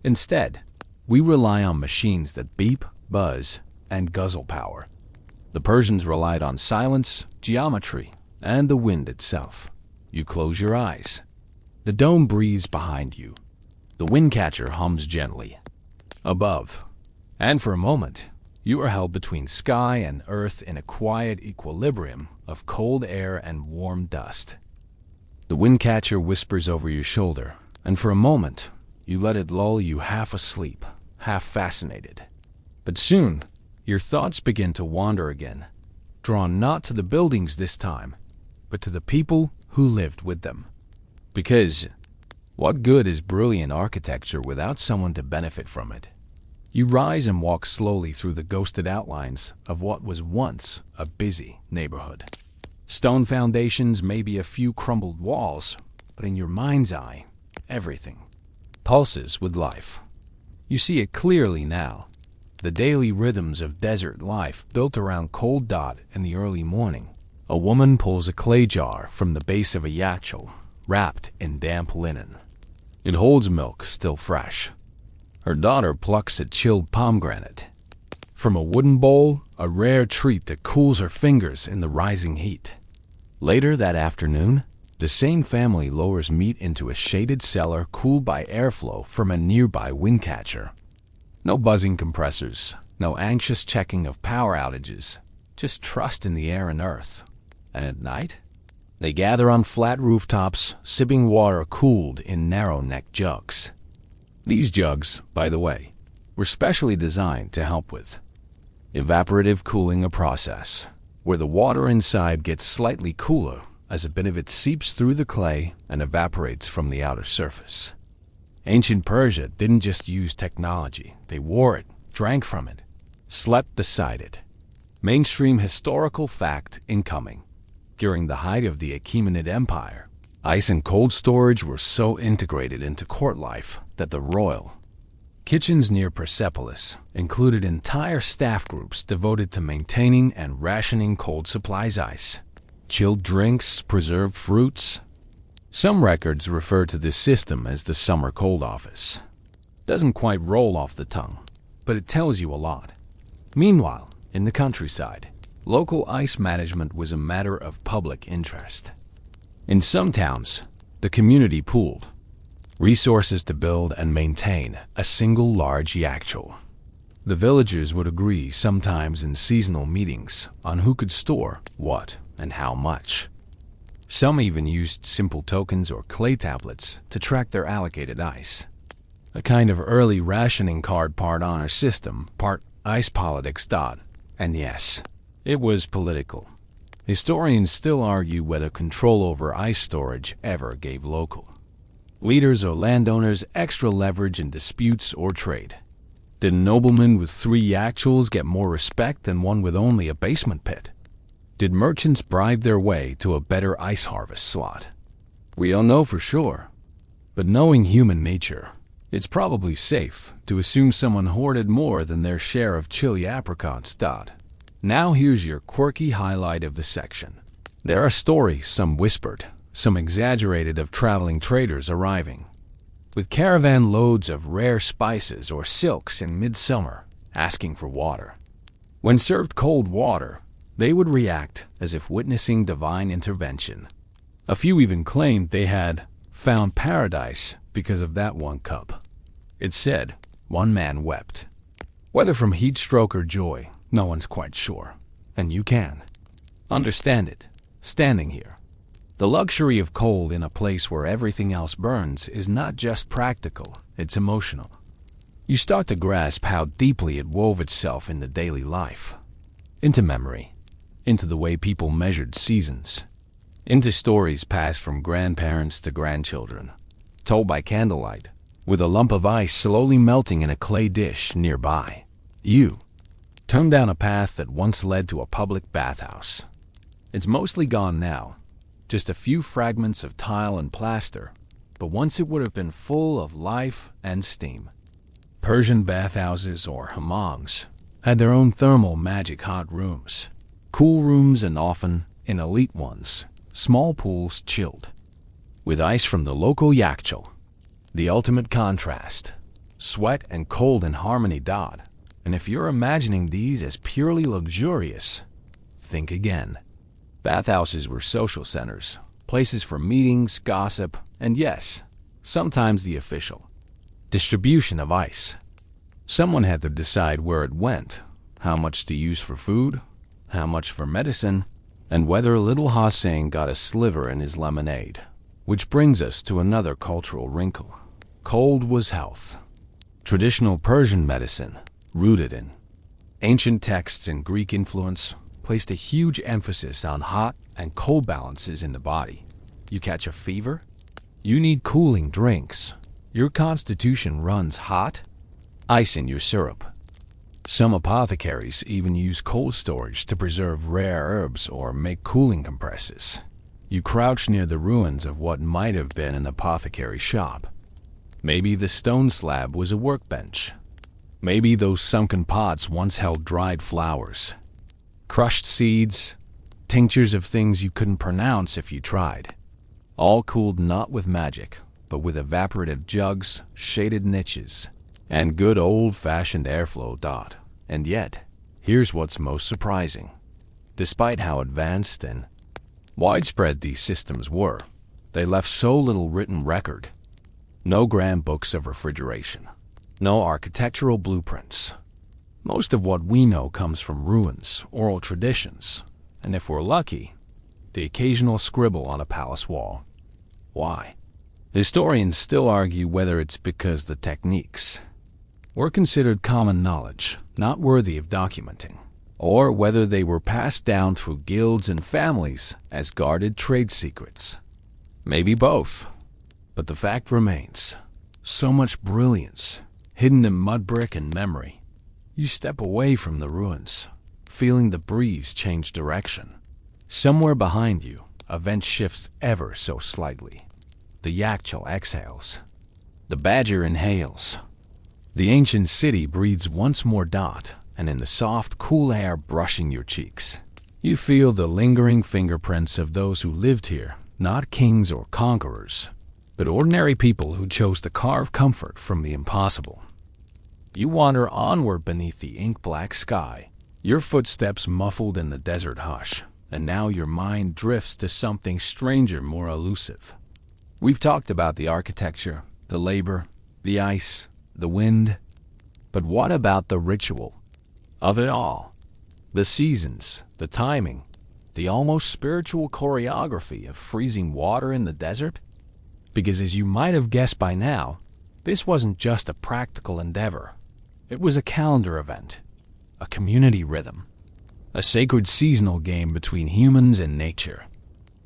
Instead, we rely on machines that beep, buzz, and guzzle power. The Persians relied on silence, geometry, and the wind itself. You close your eyes. The dome breathes behind you. The wind catcher hums gently above. And for a moment, you are held between sky and earth in a quiet equilibrium of cold air and warm dust. The wind catcher whispers over your shoulder, and for a moment, you let it lull you half asleep, half fascinated. But soon, your thoughts begin to wander again, drawn not to the buildings this time, but to the people who lived with them. Because what good is brilliant architecture without someone to benefit from it? You rise and walk slowly through the ghosted outlines of what was once a busy neighborhood. Stone foundations, maybe a few crumbled walls, but in your mind's eye, everything pulses with life. You see it clearly now. The daily rhythms of desert life built around cold dot in the early morning. A woman pulls a clay jar from the base of a yachtl, wrapped in damp linen. It holds milk still fresh. Her daughter plucks a chilled pomegranate from a wooden bowl, a rare treat that cools her fingers in the rising heat. Later that afternoon, the same family lowers meat into a shaded cellar cooled by airflow from a nearby wind catcher. No buzzing compressors, no anxious checking of power outages, just trust in the air and earth. And at night, they gather on flat rooftops, sipping water cooled in narrow-necked jugs. These jugs, by the way, were specially designed to help with evaporative cooling, a process where the water inside gets slightly cooler as a bit of it seeps through the clay and evaporates from the outer surface. Ancient Persia didn't just use technology, they wore it, drank from it, slept beside it. Mainstream historical fact incoming. During the height of the Achaemenid Empire, ice and cold storage were so integrated into court life that the royal kitchens near Persepolis included entire staff groups devoted to maintaining and rationing cold supplies ice, chilled drinks, preserved fruits. Some records refer to this system as the summer cold office. Doesn't quite roll off the tongue, but it tells you a lot. Meanwhile, in the countryside, local ice management was a matter of public interest. In some towns, the community pooled resources to build and maintain a single large yachtule. The villagers would agree sometimes in seasonal meetings on who could store what and how much. Some even used simple tokens or clay tablets to track their allocated ice. A kind of early rationing card, part honor system, part ice politics. And yes, it was political. Historians still argue whether control over ice storage ever gave local leaders or landowners extra leverage in disputes or trade. Did a nobleman with 3 yachules get more respect than one with only a basement pit? Did merchants bribe their way to a better ice harvest slot? We don't know for sure. But knowing human nature, it's probably safe to assume someone hoarded more than their share of chili apricots. Now here's your quirky highlight of the section. There are stories, some whispered, some exaggerated, of traveling traders arriving with caravan loads of rare spices or silks in midsummer, asking for water. When served cold water, they would react as if witnessing divine intervention. A few even claimed they had found paradise because of that one cup. It said one man wept. Whether from heat stroke or joy, no one's quite sure. And you can understand it, standing here. The luxury of cold in a place where everything else burns is not just practical, it's emotional. You start to grasp how deeply it wove itself into daily life, into memory, into the way people measured seasons, into stories passed from grandparents to grandchildren, told by candlelight, with a lump of ice slowly melting in a clay dish nearby. You turned down a path that once led to a public bathhouse. It's mostly gone now, just a few fragments of tile and plaster, but once it would have been full of life and steam. Persian bathhouses, or hammams, had their own thermal magic hot rooms, cool rooms, and often, in elite ones, small pools chilled with ice from the local yachtule. The ultimate contrast, sweat and cold in harmony. And if you're imagining these as purely luxurious, think again. Bathhouses were social centers, places for meetings, gossip, and yes, sometimes the official distribution of ice. Someone had to decide where it went, how much to use for food, how much for medicine, and whether little Hossein got a sliver in his lemonade. Which brings us to another cultural wrinkle. Cold was health. Traditional Persian medicine, rooted in ancient texts and Greek influence, placed a huge emphasis on hot and cold balances in the body. You catch a fever? You need cooling drinks. Your constitution runs hot? Ice in your syrup. Some apothecaries even use cold storage to preserve rare herbs or make cooling compresses. You crouch near the ruins of what might have been an apothecary shop. Maybe the stone slab was a workbench. Maybe those sunken pots once held dried flowers, crushed seeds, tinctures of things you couldn't pronounce if you tried. All cooled not with magic, but with evaporative jugs, shaded niches, and good old-fashioned airflow. And yet, here's what's most surprising. Despite how advanced and widespread these systems were, they left so little written record. No grand books of refrigeration. No architectural blueprints. Most of what we know comes from ruins, oral traditions, and if we're lucky, the occasional scribble on a palace wall. Why? Historians still argue whether it's because the techniques were considered common knowledge, not worthy of documenting, or whether they were passed down through guilds and families as guarded trade secrets. Maybe both, but the fact remains. So much brilliance, hidden in mud brick and memory. You step away from the ruins, feeling the breeze change direction. Somewhere behind you, a vent shifts ever so slightly. The yakchal exhales. The badger inhales. The ancient city breathes once more, and in the soft, cool air brushing your cheeks, you feel the lingering fingerprints of those who lived here, not kings or conquerors, but ordinary people who chose to carve comfort from the impossible. You wander onward beneath the ink-black sky, your footsteps muffled in the desert hush, and now your mind drifts to something stranger, more elusive. We've talked about the architecture, the labor, the ice, the wind, but what about the ritual of it all? The seasons, the timing, the almost spiritual choreography of freezing water in the desert? Because as you might have guessed by now, this wasn't just a practical endeavor. It was a calendar event, a community rhythm, a sacred seasonal game between humans and nature.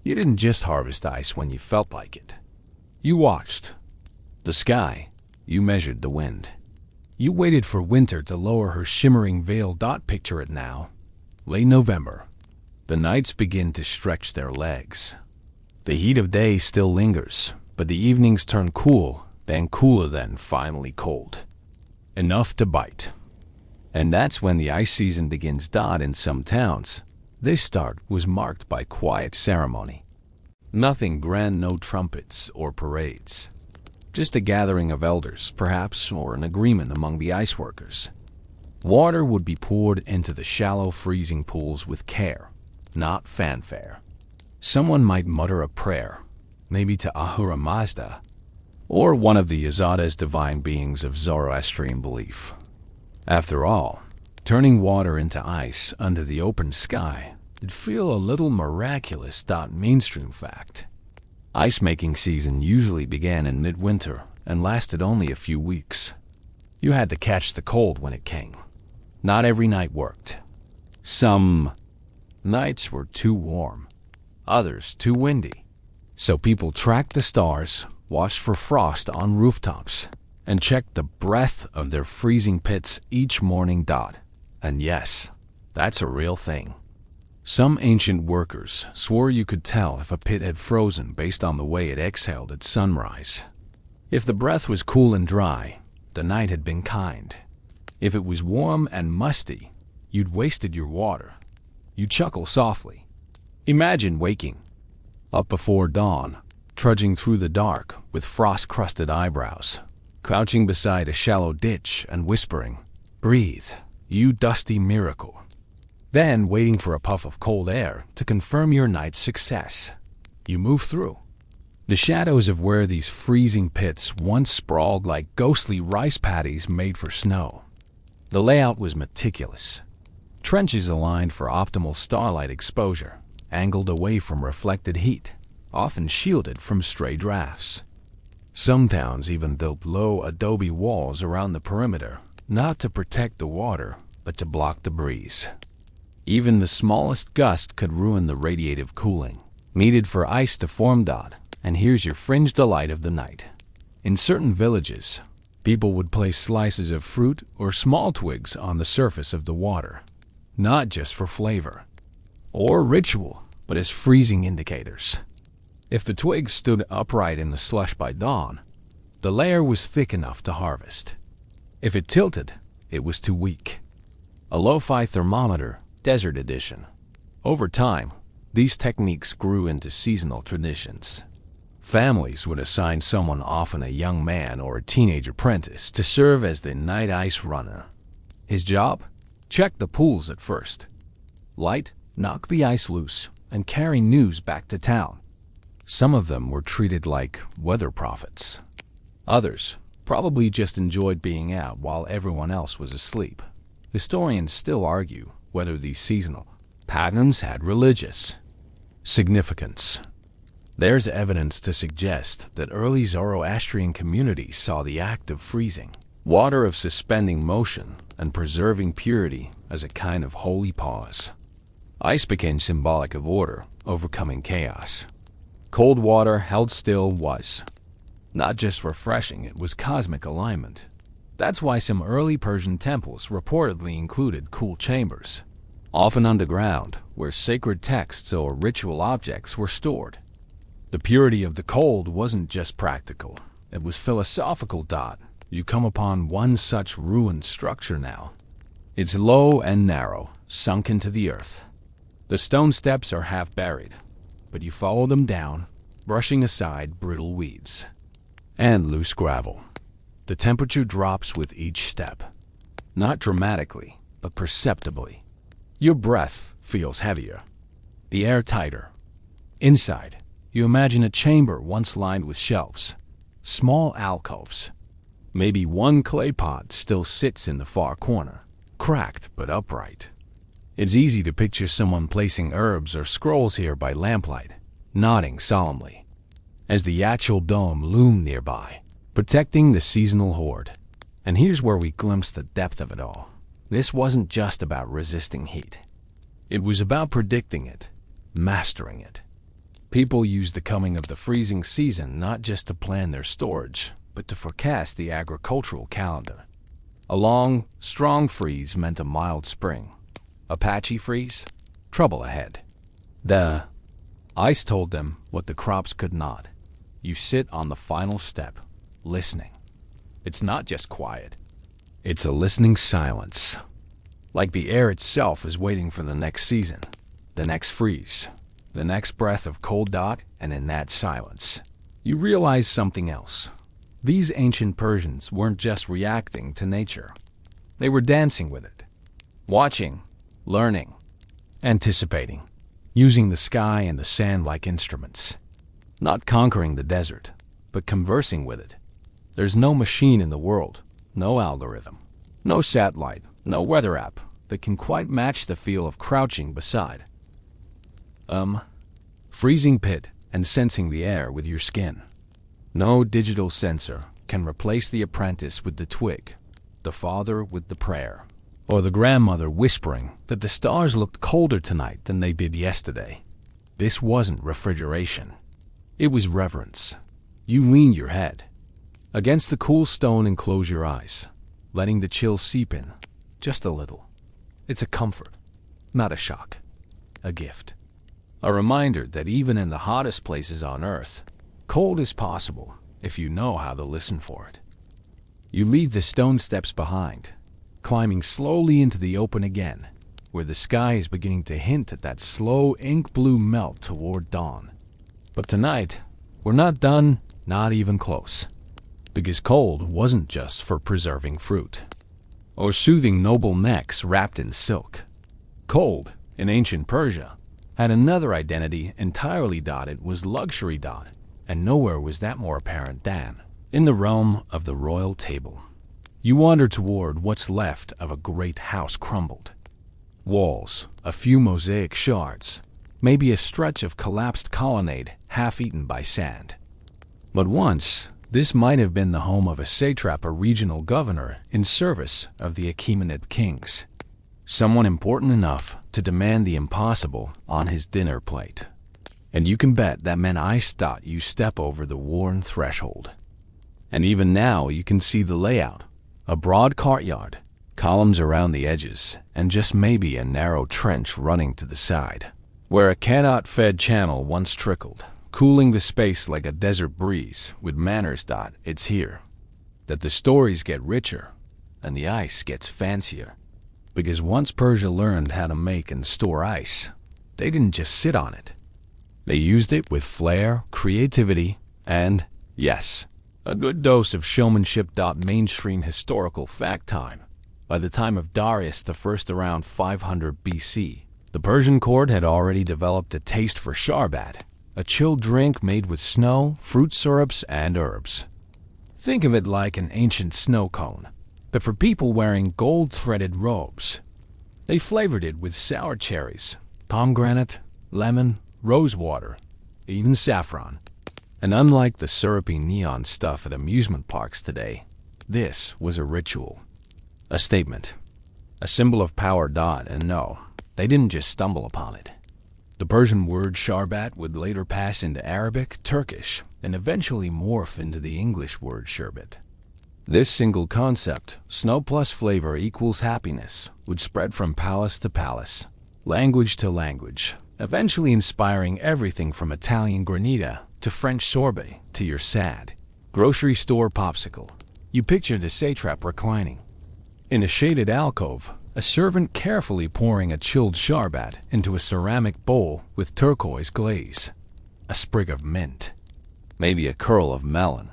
You didn't just harvest ice when you felt like it. You watched the sky. You measured the wind. You waited for winter to lower her shimmering veil. Picture it now. Late November. The nights begin to stretch their legs. The heat of day still lingers, but the evenings turn cool, then cooler, then finally cold. Enough to bite. And that's when the ice season begins. In some towns, this start was marked by quiet ceremony. Nothing grand, no trumpets or parades. Just a gathering of elders, perhaps, or an agreement among the ice workers. Water would be poured into the shallow freezing pools with care, not fanfare. Someone might mutter a prayer, maybe to Ahura Mazda, or one of the Yazada's divine beings of Zoroastrian belief. After all, turning water into ice under the open sky did feel a little miraculous. Mainstream fact. Ice-making season usually began in midwinter and lasted only a few weeks. You had to catch the cold when it came. Not every night worked. Some nights were too warm, others too windy. So people tracked the stars, watched for frost on rooftops, and checked the breadth of their freezing pits each morning. And yes, that's a real thing. Some ancient workers swore you could tell if a pit had frozen based on the way it exhaled at sunrise. If the breath was cool and dry, the night had been kind. If it was warm and musty, you'd wasted your water. You chuckle softly. Imagine waking up before dawn, trudging through the dark with frost-crusted eyebrows, crouching beside a shallow ditch and whispering, "Breathe, you dusty miracle." Then waiting for a puff of cold air to confirm your night's success. You move through the shadows of where these freezing pits once sprawled like ghostly rice paddies made for snow. The layout was meticulous. Trenches aligned for optimal starlight exposure, angled away from reflected heat, often shielded from stray drafts. Some towns even built low adobe walls around the perimeter, not to protect the water, but to block the breeze. Even the smallest gust could ruin the radiative cooling needed for ice to form. And here's your fringe delight of the night. In certain villages, people would place slices of fruit or small twigs on the surface of the water, not just for flavor or ritual, but as freezing indicators. If the twigs stood upright in the slush by dawn, the layer was thick enough to harvest. If it tilted, it was too weak. A lo-fi thermometer, desert edition. Over time, these techniques grew into seasonal traditions. Families would assign someone, often a young man or a teenage apprentice, to serve as the night ice runner. His job? Check the pools at first. Light, knock the ice loose, and carry news back to town. Some of them were treated like weather prophets. Others probably just enjoyed being out while everyone else was asleep. Historians still argue whether these seasonal patterns had religious significance. There's evidence to suggest that early Zoroastrian communities saw the act of freezing water, of suspending motion, and preserving purity as a kind of holy pause. Ice became symbolic of order, overcoming chaos. Cold water held still was Not just refreshing, it was cosmic alignment. That's why some early Persian temples reportedly included cool chambers, often underground, where sacred texts or ritual objects were stored. The purity of the cold wasn't just practical, it was philosophical. You come upon one such ruined structure now. It's low and narrow, sunk into the earth. The stone steps are half buried, but you follow them down, brushing aside brittle weeds and loose gravel. The temperature drops with each step, not dramatically, but perceptibly. Your breath feels heavier, the air tighter. Inside, you imagine a chamber once lined with shelves, small alcoves. Maybe one clay pot still sits in the far corner, cracked but upright. It's easy to picture someone placing herbs or scrolls here by lamplight, nodding solemnly, as the actual dome loomed nearby, protecting the seasonal hoard. And here's where we glimpse the depth of it all. This wasn't just about resisting heat. It was about predicting it, mastering it. People used the coming of the freezing season not just to plan their storage, but to forecast the agricultural calendar. A long, strong freeze meant a mild spring. A patchy freeze? Trouble ahead. The ice told them what the crops could not. You sit on the final step, listening. It's not just quiet. It's a listening silence. Like the air itself is waiting for the next season, the next freeze, the next breath of cold. And in that silence, you realize something else. These ancient Persians weren't just reacting to nature. They were dancing with it, watching, learning, anticipating, using the sky and the sand like instruments. Not conquering the desert, but conversing with it. There's no machine in the world, no algorithm, no satellite, no weather app that can quite match the feel of crouching beside freezing pit and sensing the air with your skin. No digital sensor can replace the apprentice with the twig, the father with the prayer, or the grandmother whispering that the stars looked colder tonight than they did yesterday. This wasn't refrigeration. It was reverence. You lean your head against the cool stone and close your eyes, letting the chill seep in, just a little. It's a comfort, not a shock, a gift. A reminder that even in the hottest places on Earth, cold is possible if you know how to listen for it. You leave the stone steps behind, climbing slowly into the open again, where the sky is beginning to hint at that slow ink blue melt toward dawn. But tonight, we're not done, not even close. Because cold wasn't just for preserving fruit, or soothing noble necks wrapped in silk. Cold, in ancient Persia, had another identity entirely. It was luxury. And nowhere was that more apparent than in the realm of the royal table. You wander toward what's left of a great house crumbled. Walls, a few mosaic shards, maybe a stretch of collapsed colonnade half-eaten by sand. But once, this might have been the home of a satrap or regional governor in service of the Achaemenid kings. Someone important enough to demand the impossible on his dinner plate. And you can bet that meant you step over the worn threshold. And even now you can see the layout. A broad courtyard, columns around the edges, and just maybe a narrow trench running to the side, where a canot-fed channel once trickled, cooling the space like a desert breeze with manners. It's here that the stories get richer and the ice gets fancier. Because once Persia learned how to make and store ice, they didn't just sit on it. They used it with flair, creativity, and, yes, a good dose of showmanship. Mainstream historical fact time. By the time of Darius I around 500 BC, the Persian court had already developed a taste for sharbat, a chilled drink made with snow, fruit syrups, and herbs. Think of it like an ancient snow cone, but for people wearing gold-threaded robes. They flavored it with sour cherries, pomegranate, lemon, rosewater, even saffron. And unlike the syrupy neon stuff at amusement parks today, this was a ritual, a statement, a symbol of power. And no, they didn't just stumble upon it. The Persian word sharbat would later pass into Arabic, Turkish, and eventually morph into the English word sherbet. This single concept, snow plus flavor equals happiness, would spread from palace to palace, language to language, eventually inspiring everything from Italian granita to French sorbet to your sad grocery store popsicle. You picture the satrap reclining in a shaded alcove, a servant carefully pouring a chilled sharbat into a ceramic bowl with turquoise glaze, a sprig of mint, maybe a curl of melon.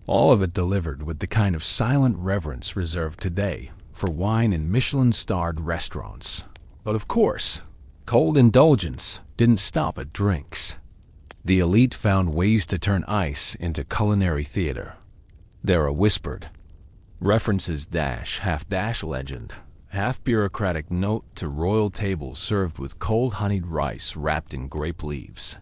All of it delivered with the kind of silent reverence reserved today for wine in Michelin-starred restaurants. But of course, cold indulgence didn't stop at drinks. The elite found ways to turn ice into culinary theater. There are whispered references half legend, half bureaucratic note to royal tables served with cold honeyed rice wrapped in grape leaves,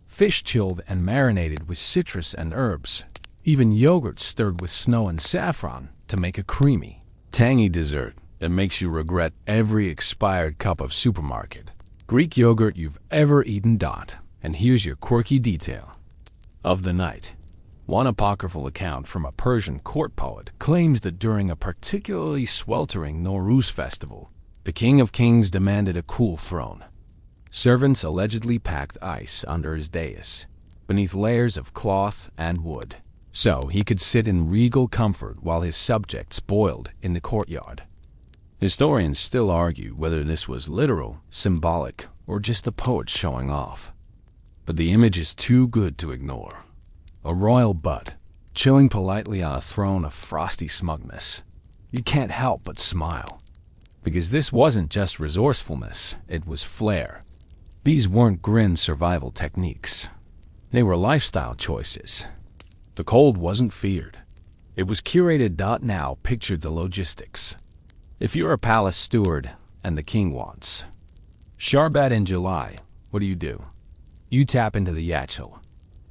fish chilled and marinated with citrus and herbs, even yogurt stirred with snow and saffron to make a creamy, tangy dessert that makes you regret every expired cup of supermarket Greek yogurt you've ever eaten. And here's your quirky detail of the night. One apocryphal account from a Persian court poet claims that during a particularly sweltering Nowruz festival, the King of Kings demanded a cool throne. Servants allegedly packed ice under his dais, beneath layers of cloth and wood, so he could sit in regal comfort while his subjects boiled in the courtyard. Historians still argue whether this was literal, symbolic, or just the poet showing off. But the image is too good to ignore. A royal butt, chilling politely on a throne of frosty smugness. You can't help but smile. Because this wasn't just resourcefulness, it was flair. These weren't grim survival techniques. They were lifestyle choices. The cold wasn't feared. It was curated. Now picture the logistics. If you're a palace steward and the king wants sharbat in July, what do? You tap into the Yachel.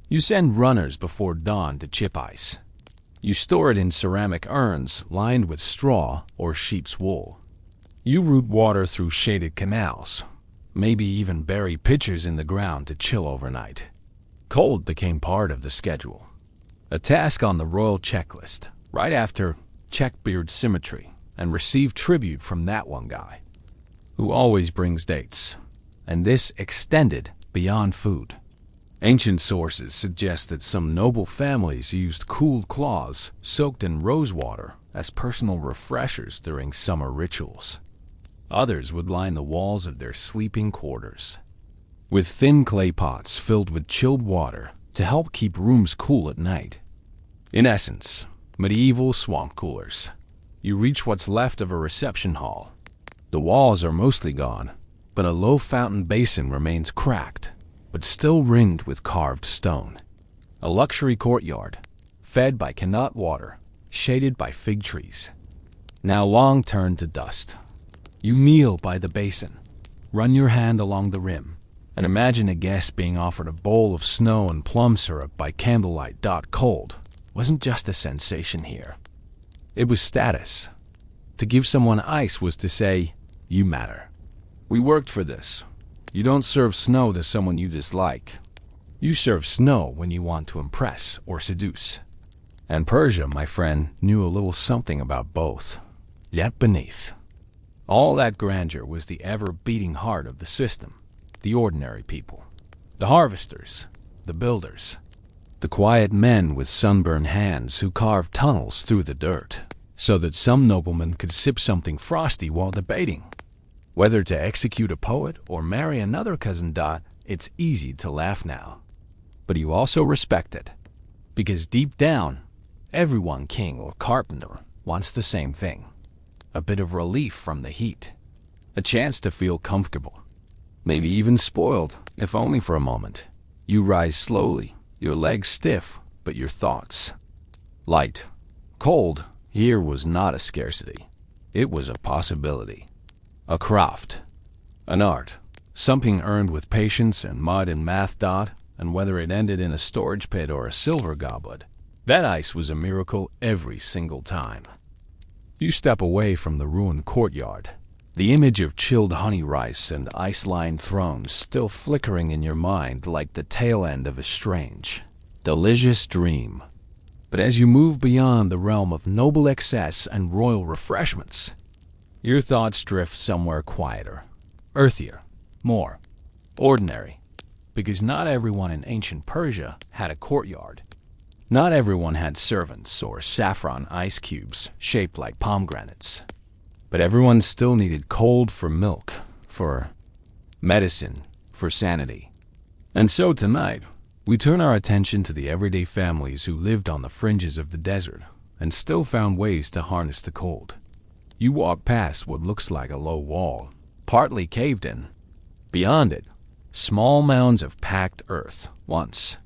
You send runners before dawn to chip ice. You store it in ceramic urns lined with straw or sheep's wool. You route water through shaded canals, maybe even bury pitchers in the ground to chill overnight. Cold became part of the schedule. A task on the royal checklist, right after check beard symmetry and receive tribute from that one guy, who always brings dates. And this extended beyond food. Ancient sources suggest that some noble families used cooled cloths soaked in rose water as personal refreshers during summer rituals. Others would line the walls of their sleeping quarters with thin clay pots filled with chilled water to help keep rooms cool at night. In essence, medieval swamp coolers. You reach what's left of a reception hall. The walls are mostly gone, but a low fountain basin remains cracked, but still ringed with carved stone. A luxury courtyard, fed by Kanat water, shaded by fig trees, now long turned to dust. You kneel by the basin, run your hand along the rim, and imagine a guest being offered a bowl of snow and plum syrup by candlelight. Cold wasn't just a sensation here. It was status. To give someone ice was to say, you matter. We worked for this. You don't serve snow to someone you dislike. You serve snow when you want to impress or seduce. And Persia, my friend, knew a little something about both. Yet beneath all that grandeur was the ever-beating heart of the system, the ordinary people, the harvesters, the builders, the quiet men with sunburned hands who carved tunnels through the dirt, so that some nobleman could sip something frosty while debating whether to execute a poet or marry another cousin. It's easy to laugh now, but you also respect it, because deep down, everyone, king or carpenter, wants the same thing: a bit of relief from the heat, a chance to feel comfortable, maybe even spoiled, if only for a moment. You rise slowly, your legs stiff, but your thoughts light. Cold here was not a scarcity. It was a possibility. A craft. An art. Something earned with patience and mud and math. And whether it ended in a storage pit or a silver goblet, that ice was a miracle every single time. You step away from the ruined courtyard. The image of chilled honey rice and ice-lined thrones still flickering in your mind like the tail end of a strange, delicious dream. But as you move beyond the realm of noble excess and royal refreshments, your thoughts drift somewhere quieter, earthier, more ordinary. Because not everyone in ancient Persia had a courtyard. Not everyone had servants or saffron ice cubes shaped like pomegranates. But everyone still needed cold for milk, for medicine, for sanity. And so tonight, we turn our attention to the everyday families who lived on the fringes of the desert and still found ways to harness the cold. You walk past what looks like a low wall, partly caved in. Beyond it, small mounds of packed earth, once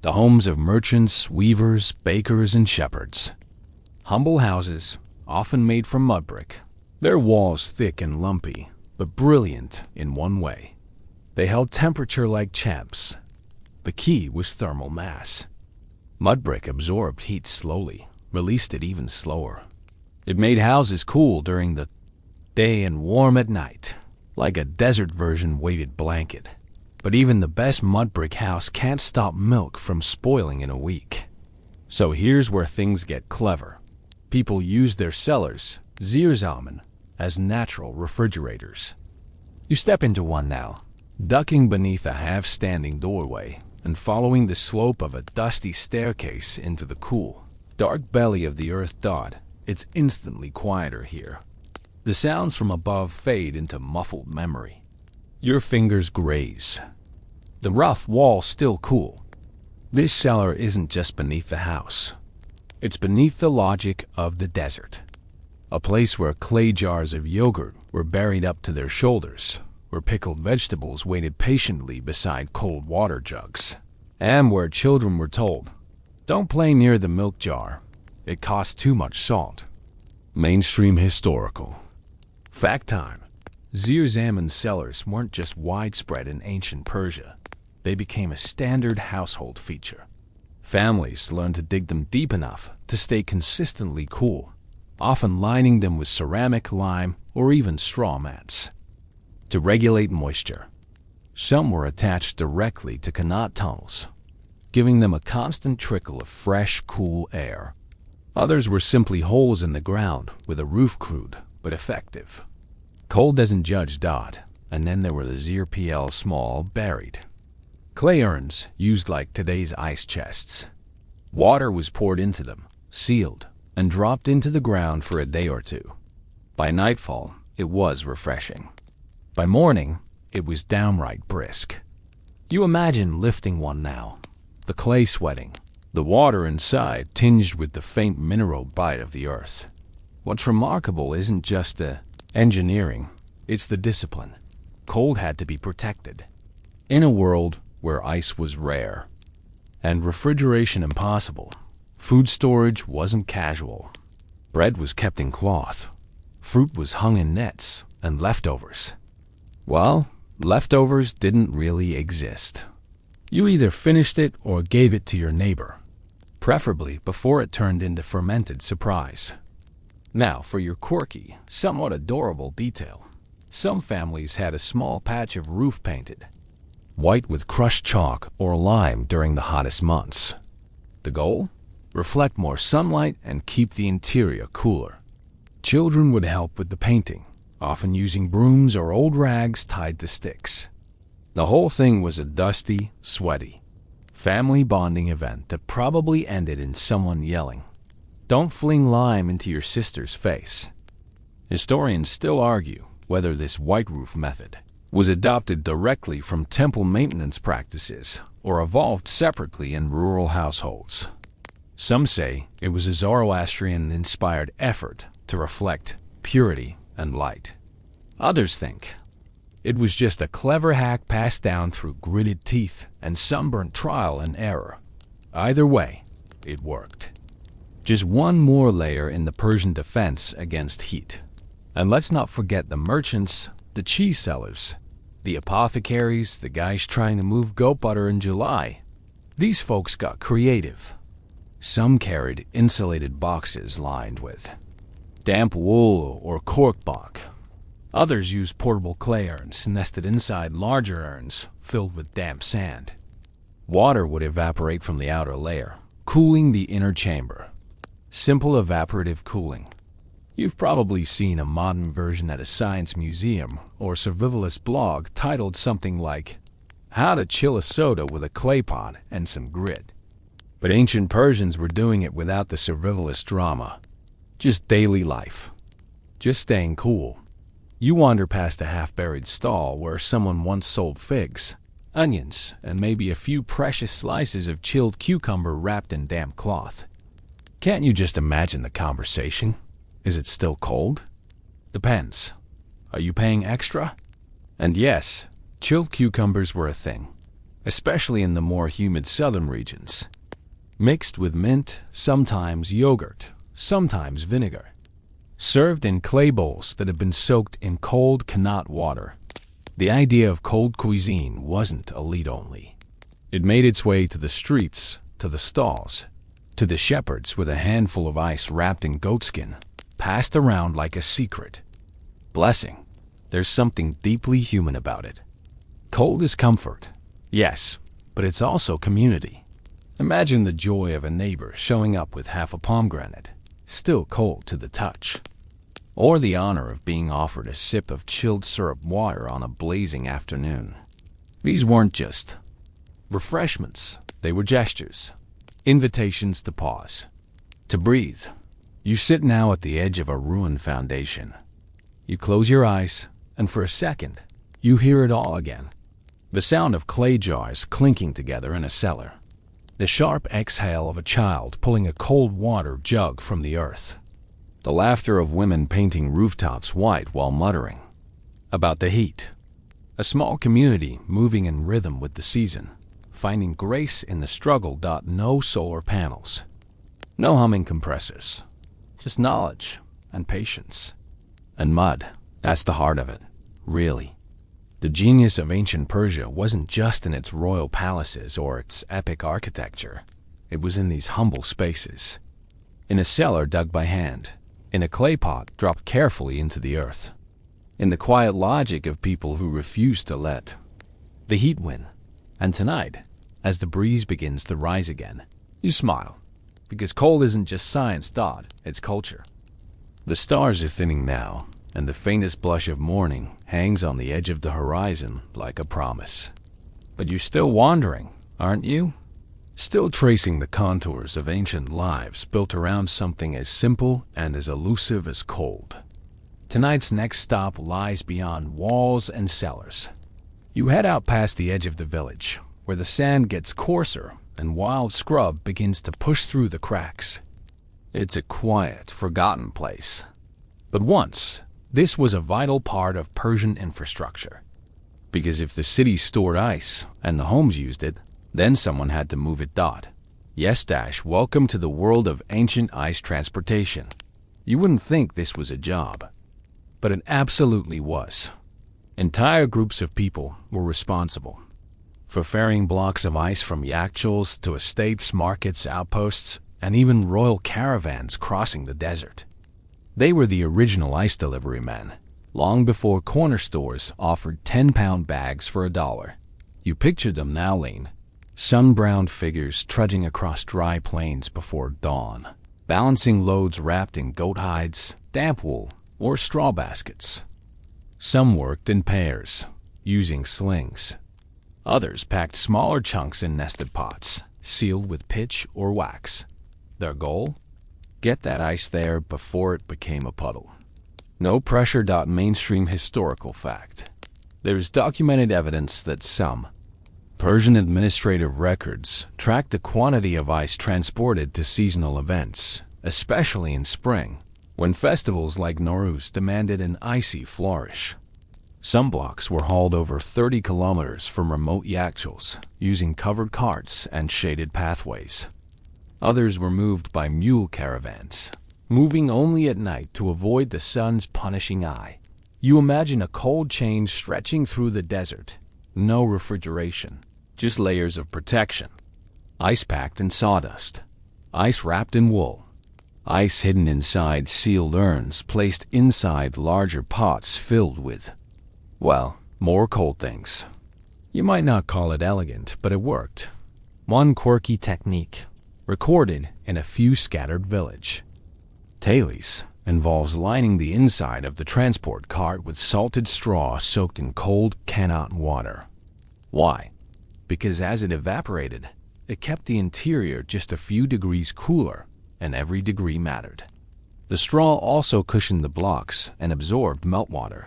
the homes of merchants, weavers, bakers, and shepherds. Humble houses, often made from mud brick, their walls thick and lumpy, but brilliant in one way. They held temperature like champs. The key was thermal mass. Mud brick absorbed heat slowly, released it even slower. It made houses cool during the day and warm at night, like a desert version weighted blanket. But even the best mud brick house can't stop milk from spoiling in a week. So here's where things get clever. People use their cellars, Zierzamen, as natural refrigerators. You step into one now, ducking beneath a half-standing doorway and following the slope of a dusty staircase into the cool, dark belly of the earth dot. It's instantly quieter here. The sounds from above fade into muffled memory. Your fingers graze. The rough wall still cool. This cellar isn't just beneath the house. It's beneath the logic of the desert. A place where clay jars of yogurt were buried up to their shoulders, where pickled vegetables waited patiently beside cold water jugs, and where children were told, "Don't play near the milk jar. It costs too much salt." Mainstream historical. Fact time. Zierzamen cellars weren't just widespread in ancient Persia. They became a standard household feature. Families learned to dig them deep enough to stay consistently cool, often lining them with ceramic, lime, or even straw mats. To regulate moisture, some were attached directly to kanat tunnels, giving them a constant trickle of fresh, cool air. Others were simply holes in the ground with a roof crude but effective. Cold doesn't judge dot, and then there were the Zir small buried. Clay urns used like today's ice chests. Water was poured into them, sealed, and dropped into the ground for a day or two. By nightfall, it was refreshing. By morning, it was downright brisk. You imagine lifting one now, the clay sweating, the water inside tinged with the faint mineral bite of the earth. What's remarkable isn't just the engineering, it's the discipline. Cold had to be protected. In a world where ice was rare and refrigeration impossible, food storage wasn't casual. Bread was kept in cloth, fruit was hung in nets, and leftovers. Well, leftovers didn't really exist. You either finished it or gave it to your neighbor, preferably before it turned into fermented surprise. Now, for your quirky, somewhat adorable detail. Some families had a small patch of roof painted white with crushed chalk or lime during the hottest months. The goal? Reflect more sunlight and keep the interior cooler. Children would help with the painting, often using brooms or old rags tied to sticks. The whole thing was a dusty, sweaty, family bonding event that probably ended in someone yelling, "Don't fling lime into your sister's face." Historians still argue whether this white roof method was adopted directly from temple maintenance practices or evolved separately in rural households. Some say it was a Zoroastrian-inspired effort to reflect purity and light. Others think it was just a clever hack passed down through gritted teeth and sunburnt trial and error. Either way, it worked. Just one more layer in the Persian defense against heat. And let's not forget the merchants, the cheese sellers, the apothecaries, the guys trying to move goat butter in July. These folks got creative. Some carried insulated boxes lined with damp wool or cork bark. Others used portable clay urns nested inside larger urns filled with damp sand. Water would evaporate from the outer layer, cooling the inner chamber. Simple evaporative cooling. You've probably seen a modern version at a science museum or survivalist blog titled something like, "How to Chill a Soda with a Clay Pot and Some Grit." But ancient Persians were doing it without the survivalist drama. Just daily life. Just staying cool. You wander past a half-buried stall where someone once sold figs, onions, and maybe a few precious slices of chilled cucumber wrapped in damp cloth. Can't you just imagine the conversation? Is it still cold? Depends. Are you paying extra? And yes, chilled cucumbers were a thing, especially in the more humid southern regions. Mixed with mint, sometimes yogurt, sometimes vinegar. Served in clay bowls that had been soaked in cold Qanat water. The idea of cold cuisine wasn't elite only. It made its way to the streets, to the stalls, to the shepherds with a handful of ice wrapped in goatskin, passed around like a secret. Blessing. There's something deeply human about it. Cold is comfort, yes, but it's also community. Imagine the joy of a neighbor showing up with half a pomegranate, still cold to the touch. Or the honor of being offered a sip of chilled syrup water on a blazing afternoon. These weren't just refreshments, they were gestures, invitations to pause, to breathe. You sit now at the edge of a ruined foundation. You close your eyes, and for a second, you hear it all again. The sound of clay jars clinking together in a cellar. The sharp exhale of a child pulling a cold water jug from the earth. The laughter of women painting rooftops white while muttering about the heat. A small community moving in rhythm with the season, finding grace in the struggle. No solar panels, no humming compressors, just knowledge and patience. And mud, that's the heart of it, really. The genius of ancient Persia wasn't just in its royal palaces or its epic architecture. It was in these humble spaces. In a cellar dug by hand, in a clay pot dropped carefully into the earth. In the quiet logic of people who refuse to let the heat win. And tonight, as the breeze begins to rise again, you smile. Because cold isn't just science, it's culture. The stars are thinning now, and the faintest blush of morning hangs on the edge of the horizon like a promise. But you're still wandering, aren't you? Still tracing the contours of ancient lives built around something as simple and as elusive as cold. Tonight's next stop lies beyond walls and cellars. You head out past the edge of the village, where the sand gets coarser and wild scrub begins to push through the cracks. It's a quiet, forgotten place. But once, this was a vital part of Persian infrastructure. Because if the city stored ice and the homes used it, then someone had to move it. Yes, welcome to the world of ancient ice transportation. You wouldn't think this was a job, but it absolutely was. Entire groups of people were responsible for ferrying blocks of ice from yakchuls to estates, markets, outposts, and even royal caravans crossing the desert. They were the original ice delivery men, long before corner stores offered 10-pound bags for $1. You pictured them now, lean, sun-browned figures trudging across dry plains before dawn, balancing loads wrapped in goat hides, damp wool, or straw baskets. Some worked in pairs, using slings. Others packed smaller chunks in nested pots, sealed with pitch or wax. Their goal? Get that ice there before it became a puddle. No pressure. Mainstream historical fact. There is documented evidence that some Persian administrative records track the quantity of ice transported to seasonal events, especially in spring, when festivals like Nowruz demanded an icy flourish. Some blocks were hauled over 30 kilometers from remote yakchuls, using covered carts and shaded pathways. Others were moved by mule caravans, moving only at night to avoid the sun's punishing eye. You imagine a cold chain stretching through the desert. No refrigeration, just layers of protection. Ice packed in sawdust, ice wrapped in wool, Ice hidden inside sealed urns placed inside larger pots filled with, well, more cold things. You might not call it elegant, but it worked. One quirky technique, recorded in a few scattered village. Tales involves lining the inside of the transport cart with salted straw soaked in cold Canot water. Why? Because as it evaporated, it kept the interior just a few degrees cooler, and every degree mattered. The straw also cushioned the blocks and absorbed meltwater.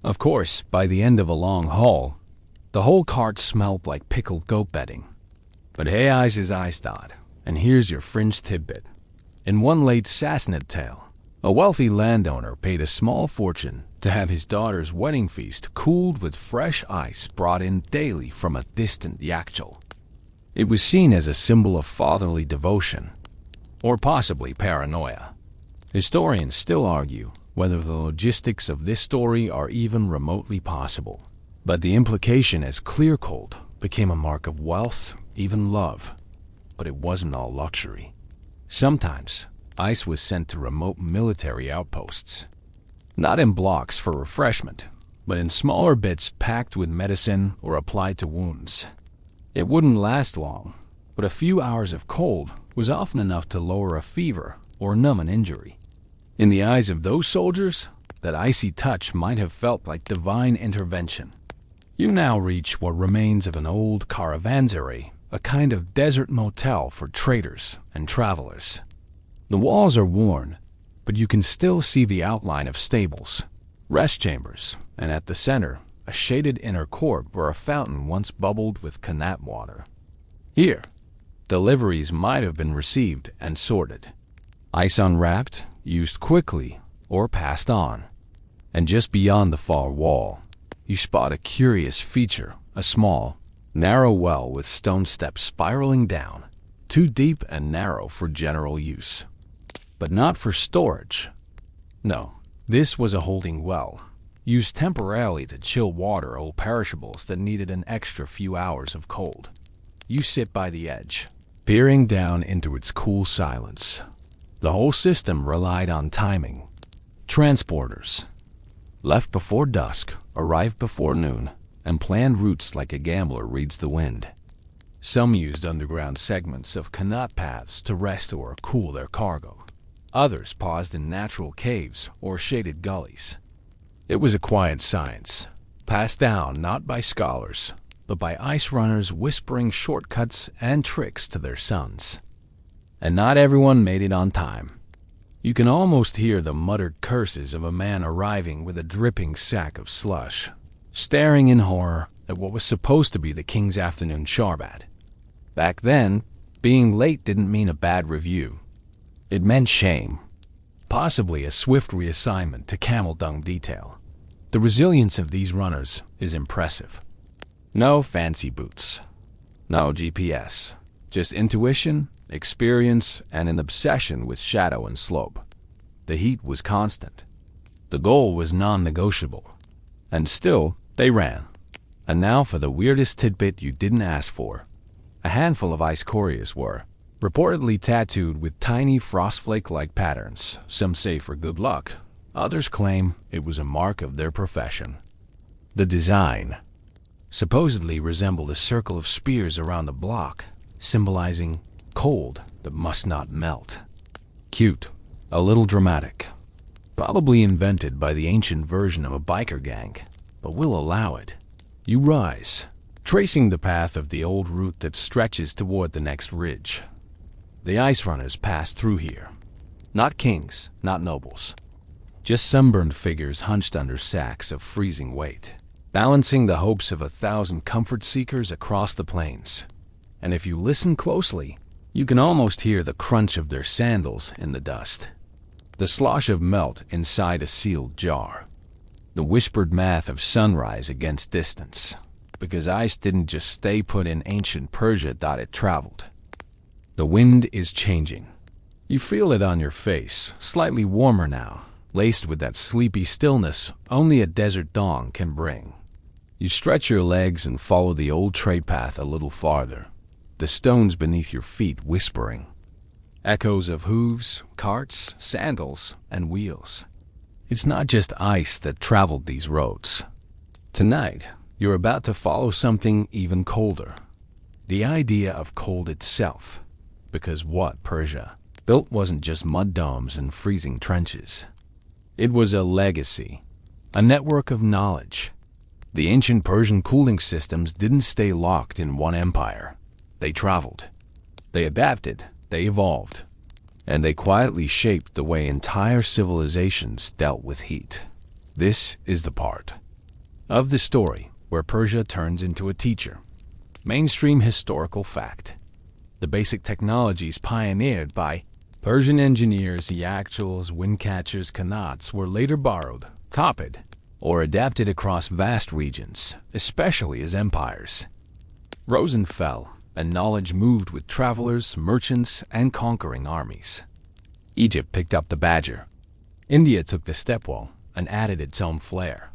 Of course, by the end of a long haul, the whole cart smelled like pickled goat bedding. But hey, eyes is eyes thought, and here's your fringe tidbit. In one late Sassanid tale, a wealthy landowner paid a small fortune to have his daughter's wedding feast cooled with fresh ice brought in daily from a distant Yakchal. It was seen as a symbol of fatherly devotion, or possibly paranoia. Historians still argue whether the logistics of this story are even remotely possible, but the implication as clear cold became a mark of wealth, even love. But it wasn't all luxury. Sometimes, ice was sent to remote military outposts, not in blocks for refreshment, but in smaller bits packed with medicine or applied to wounds. It wouldn't last long, but a few hours of cold was often enough to lower a fever or numb an injury. In the eyes of those soldiers, that icy touch might have felt like divine intervention. You now reach what remains of an old caravanserai, a kind of desert motel for traders and travelers. The walls are worn, but you can still see the outline of stables, rest chambers, and at the center, a shaded inner court where a fountain once bubbled with Canat water. Here, deliveries might have been received and sorted. Ice unwrapped, used quickly, or passed on. And just beyond the far wall, you spot a curious feature, a small, narrow well with stone steps spiraling down, too deep and narrow for general use. But not for storage. No, this was a holding well, used temporarily to chill water or perishables that needed an extra few hours of cold. You sit by the edge, peering down into its cool silence. The whole system relied on timing. Transporters, left before dusk, arrived before noon, and planned routes like a gambler reads the wind. Some used underground segments of Canat paths to rest or cool their cargo. Others paused in natural caves or shaded gullies. It was a quiet science, passed down not by scholars, but by ice runners whispering shortcuts and tricks to their sons. And not everyone made it on time. You can almost hear the muttered curses of a man arriving with a dripping sack of slush, staring in horror at what was supposed to be the king's afternoon sharbat. Back then, being late didn't mean a bad review. It meant shame, possibly a swift reassignment to camel dung detail. The resilience of these runners is impressive. No fancy boots, no GPS, just intuition, experience, and an obsession with shadow and slope. The heat was constant. The goal was non-negotiable. And still, they ran. And now for the weirdest tidbit you didn't ask for. A handful of ice couriers were reportedly tattooed with tiny frostflake-like patterns. Some say for good luck. Others claim it was a mark of their profession. The design supposedly resembled a circle of spears around the block, symbolizing cold that must not melt. Cute, a little dramatic. Probably invented by the ancient version of a biker gang, but we'll allow it. You rise, tracing the path of the old route that stretches toward the next ridge. The ice runners pass through here. Not kings, not nobles. Just sunburned figures hunched under sacks of freezing weight, balancing the hopes of 1,000 comfort seekers across the plains. And if you listen closely, you can almost hear the crunch of their sandals in the dust. The slosh of melt inside a sealed jar. The whispered math of sunrise against distance. Because ice didn't just stay put in ancient Persia, it traveled. The wind is changing. You feel it on your face, slightly warmer now, laced with that sleepy stillness only a desert dawn can bring. You stretch your legs and follow the old trade path a little farther, the stones beneath your feet whispering. Echoes of hooves, carts, sandals, and wheels. It's not just ice that traveled these roads. Tonight, you're about to follow something even colder. The idea of cold itself. Because what Persia built wasn't just mud domes and freezing trenches. It was a legacy, a network of knowledge. The ancient Persian cooling systems didn't stay locked in one empire. They traveled. They adapted. They evolved. And they quietly shaped the way entire civilizations dealt with heat. This is the part of the story where Persia turns into a teacher. Mainstream historical fact. The basic technologies pioneered by Persian engineers, yakchuls, windcatchers, qanats, were later borrowed, copied, or adapted across vast regions, especially as empires rose and fell, and knowledge moved with travelers, merchants, and conquering armies. Egypt picked up the badger. India took the stepwell and added its own flair.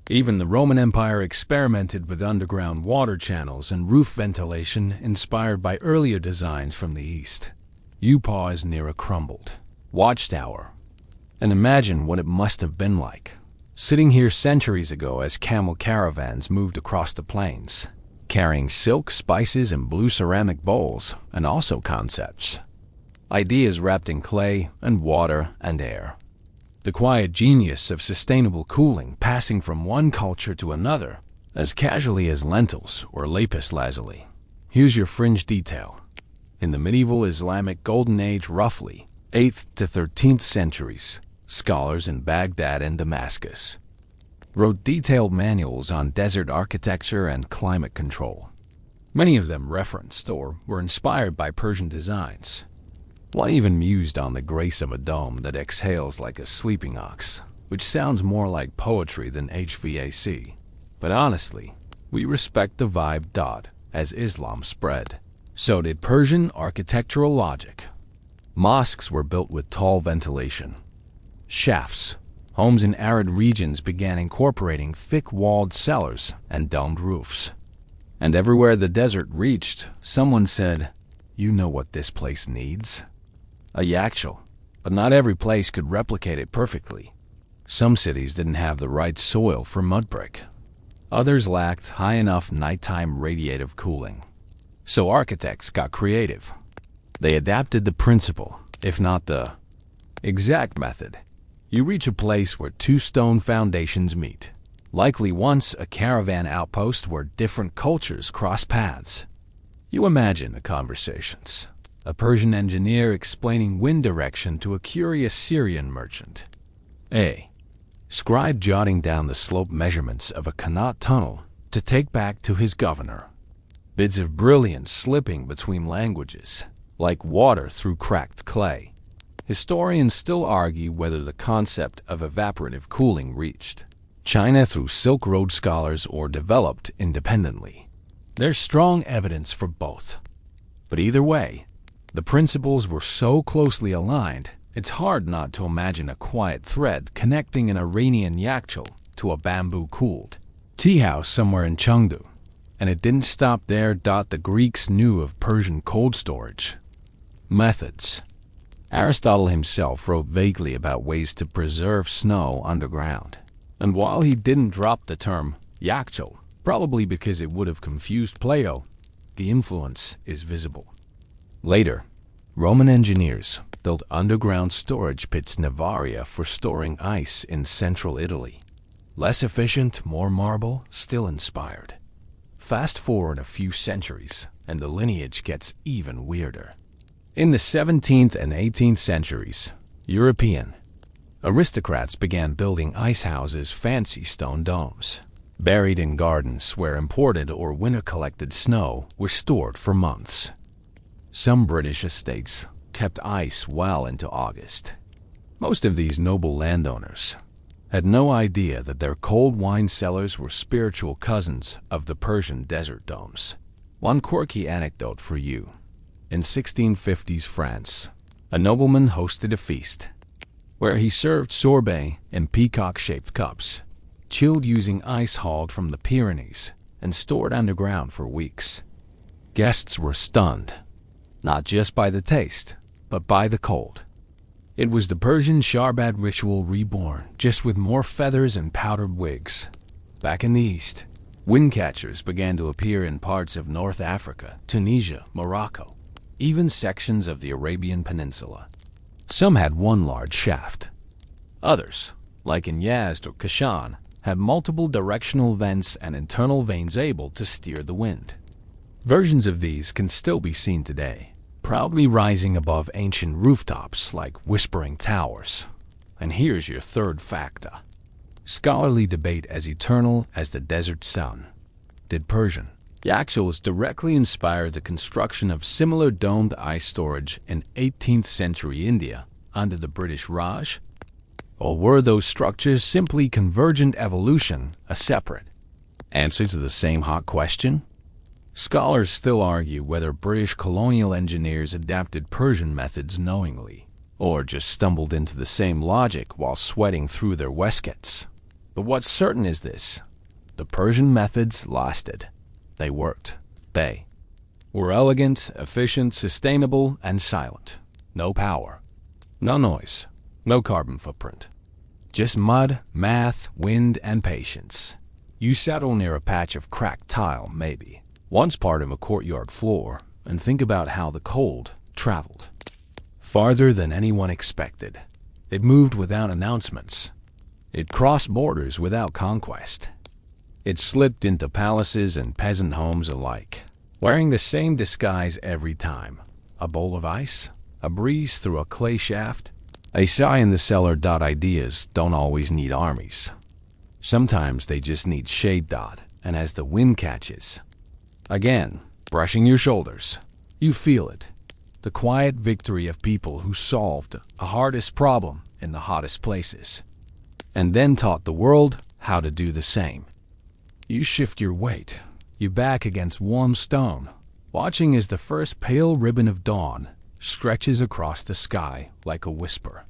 Even the Roman Empire experimented with underground water channels and roof ventilation inspired by earlier designs from the East. You pause near a crumbled watchtower and imagine what it must have been like, sitting here centuries ago as camel caravans moved across the plains, carrying silk, spices, and blue ceramic bowls, and also concepts. Ideas wrapped in clay and water and air. The quiet genius of sustainable cooling passing from one culture to another as casually as lentils or lapis lazuli. Here's your fringe detail. In the medieval Islamic Golden Age, roughly 8th to 13th centuries, scholars in Baghdad and Damascus wrote detailed manuals on desert architecture and climate control. Many of them referenced or were inspired by Persian designs. One even mused on the grace of a dome that exhales like a sleeping ox, which sounds more like poetry than HVAC. But honestly, we respect the vibe. As Islam spread, so did Persian architectural logic. Mosques were built with tall ventilation shafts. Homes in arid regions began incorporating thick-walled cellars and domed roofs. And everywhere the desert reached, someone said, "You know what this place needs? A yakchul." But not every place could replicate it perfectly. Some cities didn't have the right soil for mud brick. Others lacked high enough nighttime radiative cooling. So architects got creative. They adapted the principle, if not the exact method. You reach a place where two stone foundations meet, likely once a caravan outpost where different cultures cross paths. You imagine the conversations. A Persian engineer explaining wind direction to a curious Syrian merchant. A scribe jotting down the slope measurements of a qanat tunnel to take back to his governor. Bits of brilliance slipping between languages, like water through cracked clay. Historians still argue whether the concept of evaporative cooling reached China through Silk Road scholars or developed independently. There's strong evidence for both. But either way, the principles were so closely aligned, it's hard not to imagine a quiet thread connecting an Iranian yakchul to a bamboo-cooled tea house somewhere in Chengdu. And it didn't stop there. The Greeks knew of Persian cold storage methods. Aristotle himself wrote vaguely about ways to preserve snow underground. And while he didn't drop the term yakchul, probably because it would have confused Plato, the influence is visible. Later, Roman engineers built underground storage pits Navaria for storing ice in central Italy. Less efficient, more marble, still inspired. Fast forward a few centuries, and the lineage gets even weirder. In the 17th and 18th centuries, European aristocrats began building ice houses, fancy stone domes, buried in gardens where imported or winter-collected snow was stored for months. Some British estates kept ice well into August. Most of these noble landowners had no idea that their cold wine cellars were spiritual cousins of the Persian desert domes. One quirky anecdote for you. In 1650s France, a nobleman hosted a feast where he served sorbet in peacock-shaped cups, chilled using ice hauled from the Pyrenees and stored underground for weeks. Guests were stunned, not just by the taste, but by the cold. It was the Persian Sharbat ritual reborn, just with more feathers and powdered wigs. Back in the east, windcatchers began to appear in parts of North Africa, Tunisia, Morocco, even sections of the Arabian Peninsula. Some had one large shaft. Others, like in Yazd or Kashan, had multiple directional vents and internal vanes able to steer the wind. Versions of these can still be seen today, proudly rising above ancient rooftops like whispering towers. And here's your third facta. Scholarly debate as eternal as the desert sun. Did Persian Yaxuls directly inspire the construction of similar domed ice storage in 18th century India under the British Raj? Or were those structures simply convergent evolution, a separate answer to the same hot question? Scholars still argue whether British colonial engineers adapted Persian methods knowingly, or just stumbled into the same logic while sweating through their waistcoats. But what's certain is this: the Persian methods lasted. They worked. They were elegant, efficient, sustainable, and silent. No power, no noise, no carbon footprint. Just mud, math, wind, and patience. You settle near a patch of cracked tile, maybe, once part of a courtyard floor, and think about how the cold traveled. Farther than anyone expected. It moved without announcements. It crossed borders without conquest. It slipped into palaces and peasant homes alike, wearing the same disguise every time. A bowl of ice, a breeze through a clay shaft, a sigh in the cellar. Ideas don't always need armies. Sometimes they just need shade. And as the wind catches, again, brushing your shoulders, you feel it. The quiet victory of people who solved a hardest problem in the hottest places, and then taught the world how to do the same. You shift your weight, you back against warm stone, watching as the first pale ribbon of dawn stretches across the sky like a whisper.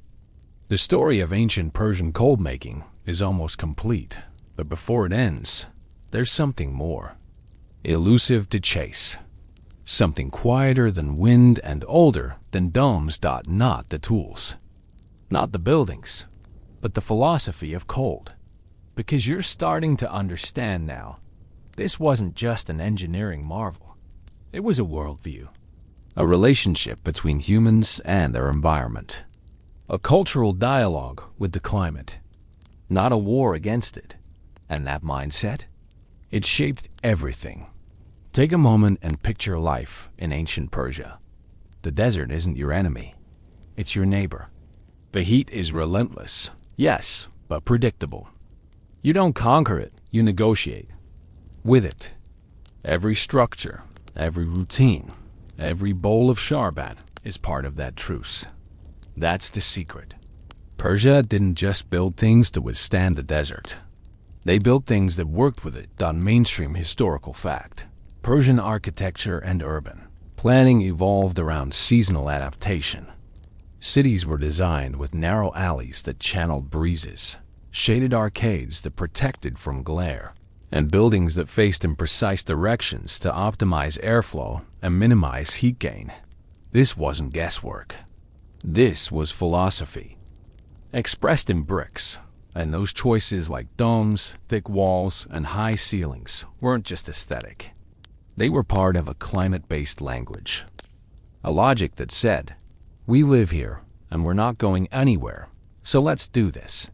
The story of ancient Persian cold making is almost complete, but before it ends, there's something more. Elusive to chase. Something quieter than wind and older than domes. Not the tools, not the buildings, but the philosophy of cold. Because you're starting to understand now, this wasn't just an engineering marvel. It was a worldview, a relationship between humans and their environment, a cultural dialogue with the climate, not a war against it. And that mindset, it shaped everything. Take a moment and picture life in ancient Persia. The desert isn't your enemy, it's your neighbor. The heat is relentless, yes, but predictable. You don't conquer it, you negotiate with it. Every structure, every routine, every bowl of sharbat is part of that truce. That's the secret. Persia didn't just build things to withstand the desert. They built things that worked with it. Mainstream historical fact. Persian architecture and urban planning evolved around seasonal adaptation. Cities were designed with narrow alleys that channeled breezes, shaded arcades that protected from glare, and buildings that faced in precise directions to optimize airflow and minimize heat gain. This wasn't guesswork. This was philosophy, expressed in bricks, and those choices like domes, thick walls, and high ceilings weren't just aesthetic. They were part of a climate-based language, a logic that said, we live here, and we're not going anywhere, so let's do this.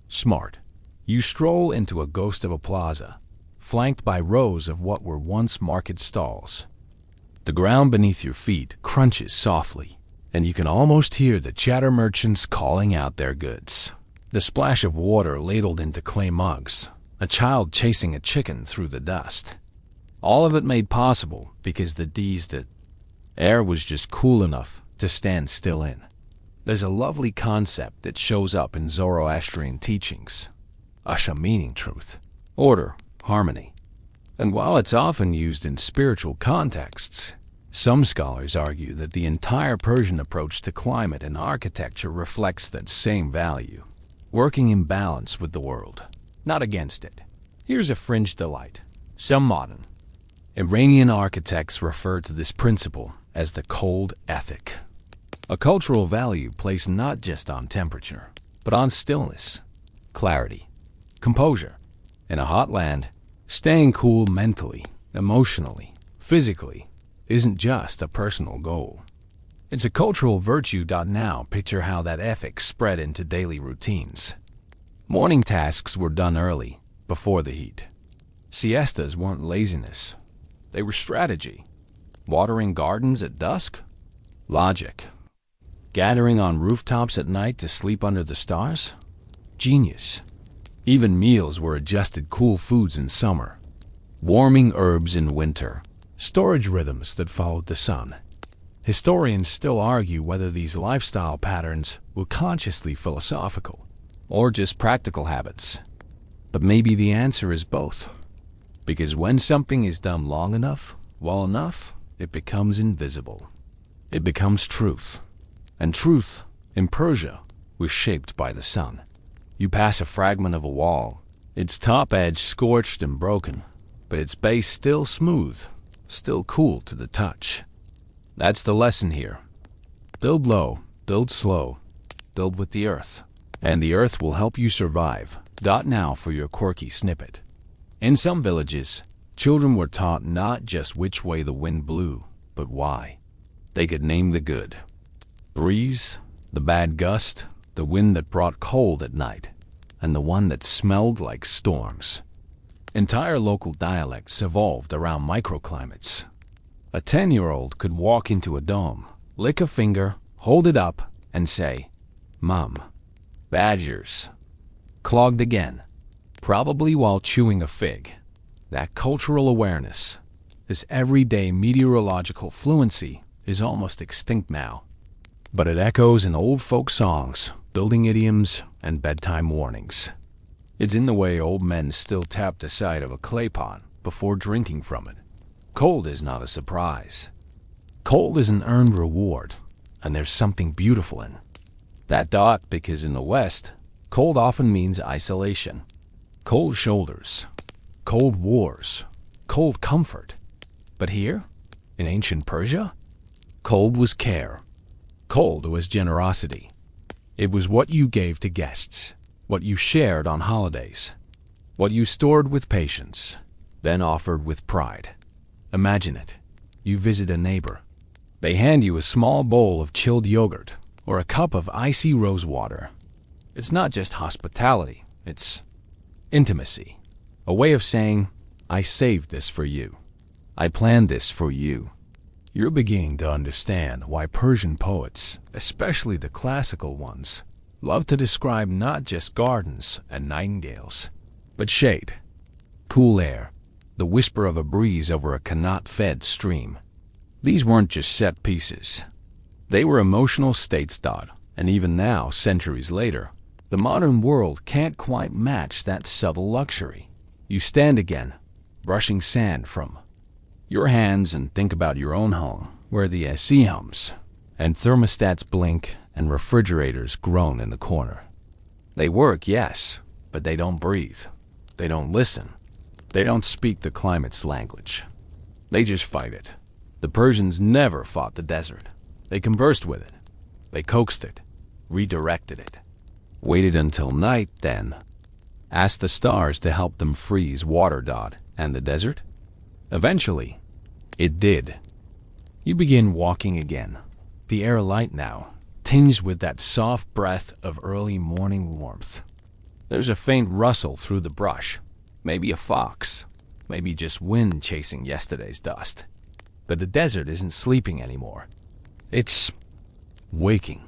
Smart. You stroll into a ghost of a plaza, flanked by rows of what were once market stalls. The ground beneath your feet crunches softly, and you can almost hear the chatter merchants calling out their goods. The splash of water ladled into clay mugs, a child chasing a chicken through the dust. All of it made possible because the air was just cool enough to stand still in. There's a lovely concept that shows up in Zoroastrian teachings. Asha meaning truth, order, harmony. And while it's often used in spiritual contexts, some scholars argue that the entire Persian approach to climate and architecture reflects that same value, working in balance with the world, not against it. Here's a fringe delight. Some modern Iranian architects refer to this principle as the cold ethic. A cultural value placed not just on temperature, but on stillness, clarity, composure. In a hot land, staying cool mentally, emotionally, physically isn't just a personal goal. It's a cultural virtue. Now picture how that ethic spread into daily routines. Morning tasks were done early, before the heat. Siestas weren't laziness. They were strategy. Watering gardens at dusk? Logic. Gathering on rooftops at night to sleep under the stars? Genius. Even meals were adjusted. Cool foods in summer, warming herbs in winter, storage rhythms that followed the sun. Historians still argue whether these lifestyle patterns were consciously philosophical or just practical habits. But maybe the answer is both. Because when something is done long enough, well enough, it becomes invisible. It becomes truth. And truth, in Persia, was shaped by the sun. You pass a fragment of a wall, its top edge scorched and broken, but its base still smooth, still cool to the touch. That's the lesson here. Build low, build slow, build with the earth, and the earth will help you survive. Now for your quirky snippet. In some villages, children were taught not just which way the wind blew, but why. They could name the good breeze, the bad gust, the wind that brought cold at night, and the one that smelled like storms. Entire local dialects evolved around microclimates. A 10-year-old could walk into a dome, lick a finger, hold it up, and say, "Mum." Badgers. Clogged again, probably while chewing a fig. That cultural awareness, this everyday meteorological fluency, is almost extinct now. But it echoes in old folk songs, building idioms, and bedtime warnings. It's in the way old men still tap the side of a clay pot before drinking from it. Cold is not a surprise. Cold is an earned reward, and there's something beautiful in that. Because in the West, cold often means isolation. Cold shoulders, cold wars, cold comfort. But here, in ancient Persia, cold was care. Cold was generosity. It was what you gave to guests, what you shared on holidays, what you stored with patience, then offered with pride. Imagine it. You visit a neighbor. They hand you a small bowl of chilled yogurt or a cup of icy rose water. It's not just hospitality, it's intimacy. A way of saying, I saved this for you. I planned this for you. You're beginning to understand why Persian poets, especially the classical ones, love to describe not just gardens and nightingales, but shade, cool air, the whisper of a breeze over a Qanat-fed stream. These weren't just set pieces. They were emotional states. And even now, centuries later, the modern world can't quite match that subtle luxury. You stand again, brushing sand from your hands and think about your own home, where the AC hums, and thermostats blink and refrigerators groan in the corner. They work, yes, but they don't breathe. They don't listen. They don't speak the climate's language. They just fight it. The Persians never fought the desert. They conversed with it. They coaxed it, redirected it, waited until night, then asked the stars to help them freeze water. And the desert? Eventually, it did. You begin walking again. The air light now, tinged with that soft breath of early morning warmth. There's a faint rustle through the brush. Maybe a fox. Maybe just wind chasing yesterday's dust. But the desert isn't sleeping anymore. It's waking.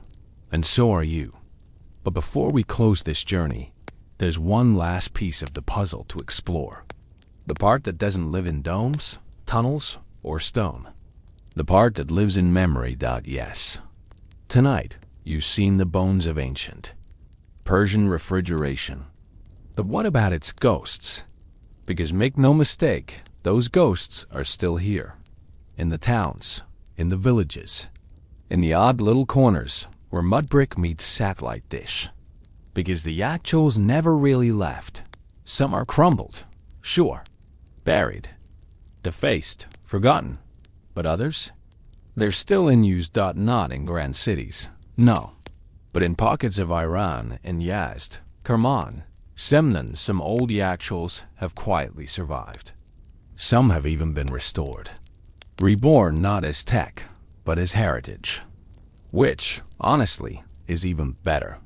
And so are you. But before we close this journey, there's one last piece of the puzzle to explore. The part that doesn't live in domes, tunnels, or stone. The part that lives in memory. Yes. Tonight, you've seen the bones of ancient Persian refrigeration. But what about its ghosts? Because make no mistake, those ghosts are still here. In the towns, in the villages, in the odd little corners where mud brick meets satellite dish. Because the actuals never really left. Some are crumbled, sure, buried, defaced, forgotten. But others? They're still in use. Not in grand cities, no, but in pockets of Iran and Yazd, Kerman, Semnan, some old yakshuls have quietly survived. Some have even been restored, reborn not as tech, but as heritage, which, honestly, is even better.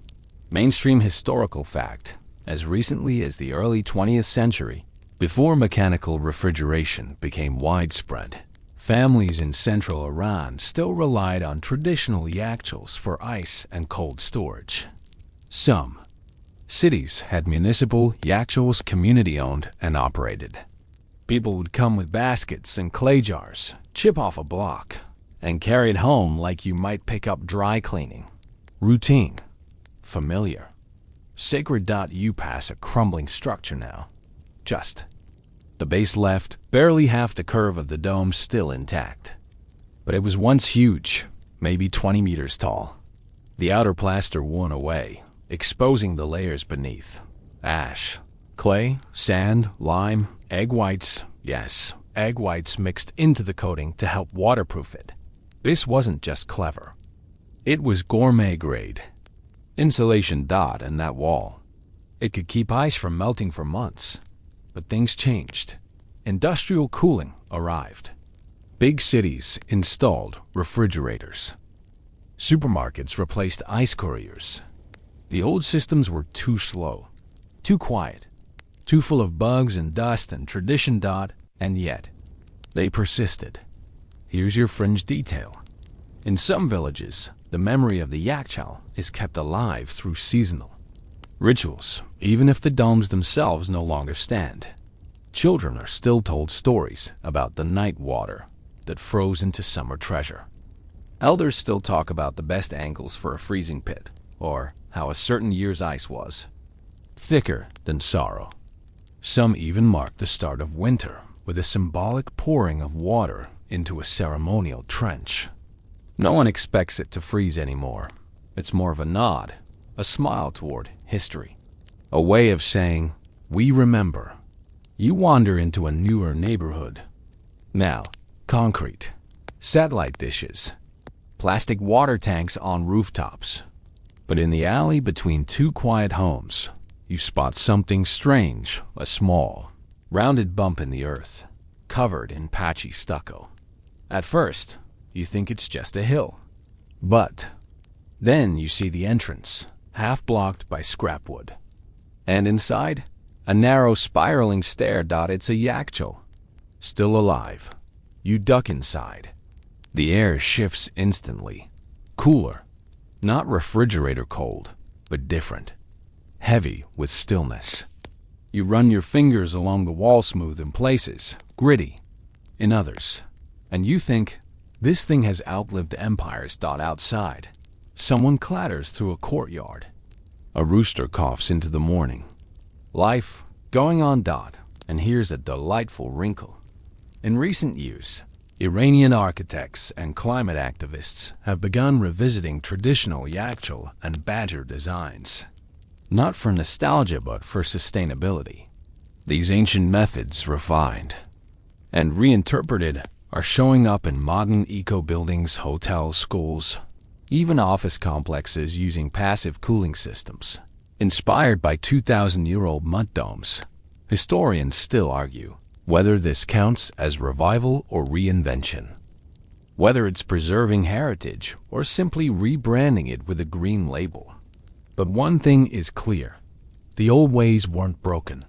Mainstream historical fact, as recently as the early 20th century, before mechanical refrigeration became widespread, families in central Iran still relied on traditional yakshuls for ice and cold storage. Some cities had municipal yakshuls, community-owned and operated. People would come with baskets and clay jars, chip off a block, and carry it home like you might pick up dry cleaning. Routine. Familiar. Sacred. You pass a crumbling structure now. Just. The base left, barely half the curve of the dome still intact. But it was once huge, maybe 20 meters tall. The outer plaster worn away, exposing the layers beneath. Ash, clay, sand, lime, egg whites, yes, egg whites mixed into the coating to help waterproof it. This wasn't just clever. It was gourmet grade. Insulation. And that wall. It could keep ice from melting for months. But things changed. Industrial cooling arrived. Big cities installed refrigerators. Supermarkets replaced ice couriers. The old systems were too slow, too quiet, too full of bugs and dust and tradition. And yet, they persisted. Here's your fringe detail. In some villages, the memory of the yakchal is kept alive through seasonal rituals, even if the domes themselves no longer stand. Children are still told stories about the night water that froze into summer treasure. Elders still talk about the best angles for a freezing pit, or how a certain year's ice was thicker than sorrow. Some even mark the start of winter with a symbolic pouring of water into a ceremonial trench. No one expects it to freeze anymore. It's more of a nod, a smile toward history, a way of saying, we remember. You wander into a newer neighborhood. Now, concrete, satellite dishes, plastic water tanks on rooftops. But in the alley between two quiet homes, you spot something strange, a small, rounded bump in the earth, covered in patchy stucco. At first, you think it's just a hill. But then you see the entrance, half blocked by scrap wood. And inside, a narrow spiraling stair. It's a yakchal, still alive. You duck inside. The air shifts instantly. Cooler. Not refrigerator cold, but different. Heavy with stillness. You run your fingers along the wall, smooth in places, gritty in others. And you think, this thing has outlived empires. Outside, someone clatters through a courtyard. A rooster coughs into the morning. Life going on. And here's a delightful wrinkle. In recent years, Iranian architects and climate activists have begun revisiting traditional yakchal and badger designs. Not for nostalgia, but for sustainability. These ancient methods, refined and reinterpreted, are showing up in modern eco-buildings, hotels, schools, even office complexes using passive cooling systems. Inspired by 2,000-year-old mud domes, historians still argue whether this counts as revival or reinvention, whether it's preserving heritage or simply rebranding it with a green label. But one thing is clear, the old ways weren't broken.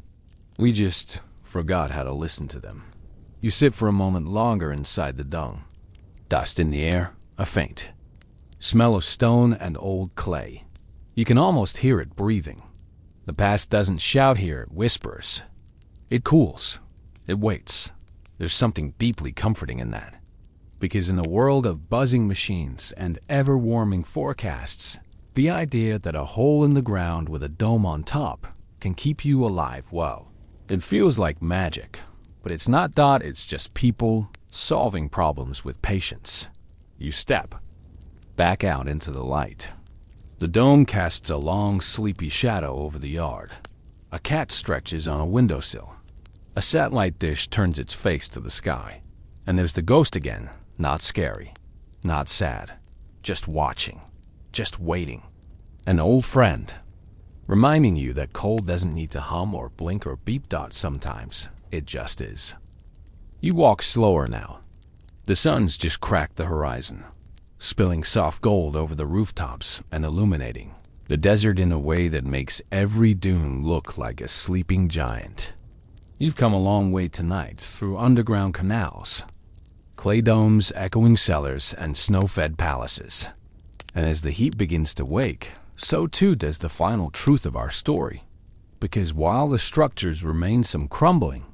We just forgot how to listen to them. You sit for a moment longer inside the dung. Dust in the air, a faint smell of stone and old clay. You can almost hear it breathing. The past doesn't shout here, it whispers. It cools. It waits. There's something deeply comforting in that. Because in a world of buzzing machines and ever-warming forecasts, the idea that a hole in the ground with a dome on top can keep you alive, well, it feels like magic. But it's not. It's just people solving problems with patience. You step back out into the light. The dome casts a long, sleepy shadow over the yard. A cat stretches on a windowsill. A satellite dish turns its face to the sky. And there's the ghost again, not scary, not sad, just watching, just waiting. An old friend, reminding you that cold doesn't need to hum or blink or beep dot sometimes, it just is. You walk slower now. The sun's just cracked the horizon, spilling soft gold over the rooftops and illuminating the desert in a way that makes every dune look like a sleeping giant. You've come a long way tonight through underground canals, clay domes, echoing cellars, and snow-fed palaces. And as the heat begins to wake, so too does the final truth of our story. Because while the structures remain some crumbling,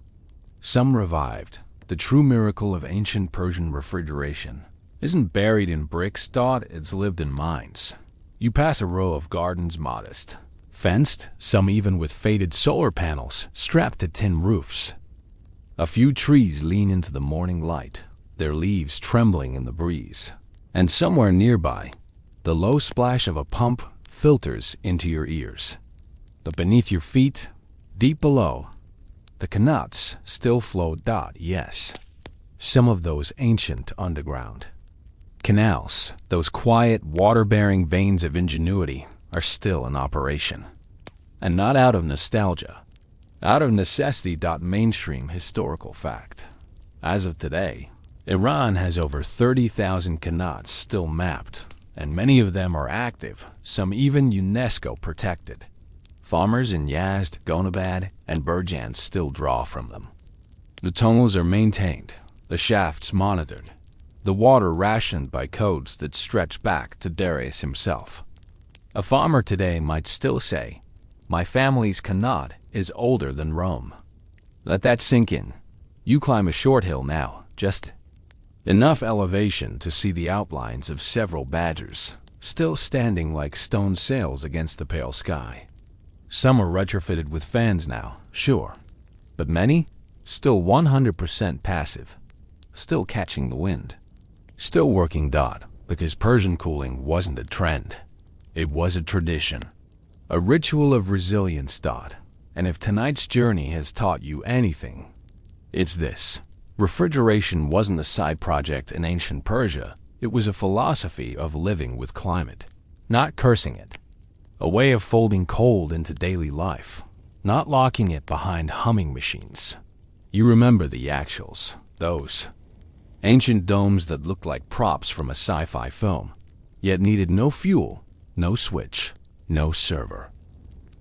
some revived, the true miracle of ancient Persian refrigeration isn't buried in bricks, it's lived in minds. You pass a row of gardens modest, fenced, some even with faded solar panels strapped to tin roofs. A few trees lean into the morning light, their leaves trembling in the breeze. And somewhere nearby, the low splash of a pump filters into your ears. But beneath your feet, deep below, the canals still flow. Yes, some of those ancient underground canals, those quiet, water-bearing veins of ingenuity, are still in operation. And not out of nostalgia, out of necessity. Mainstream historical fact. As of today, Iran has over 30,000 canals still mapped, and many of them are active, some even UNESCO protected. Farmers in Yazd, Gonabad, and Persian still draw from them. The tunnels are maintained, the shafts monitored, the water rationed by codes that stretch back to Darius himself. A farmer today might still say, "My family's canal is older than Rome." Let that sink in. You climb a short hill now, just enough elevation to see the outlines of several badgers, still standing like stone sails against the pale sky. Some are retrofitted with fans now, sure, but many still 100% passive, still catching the wind, still working. Because Persian cooling wasn't a trend, it was a tradition, a ritual of resilience. And if tonight's journey has taught you anything, it's this. Refrigeration wasn't a side project in ancient Persia, it was a philosophy of living with climate, not cursing it. A way of folding cold into daily life, not locking it behind humming machines. You remember the actuals, those ancient domes that looked like props from a sci-fi film, yet needed no fuel, no switch, no server.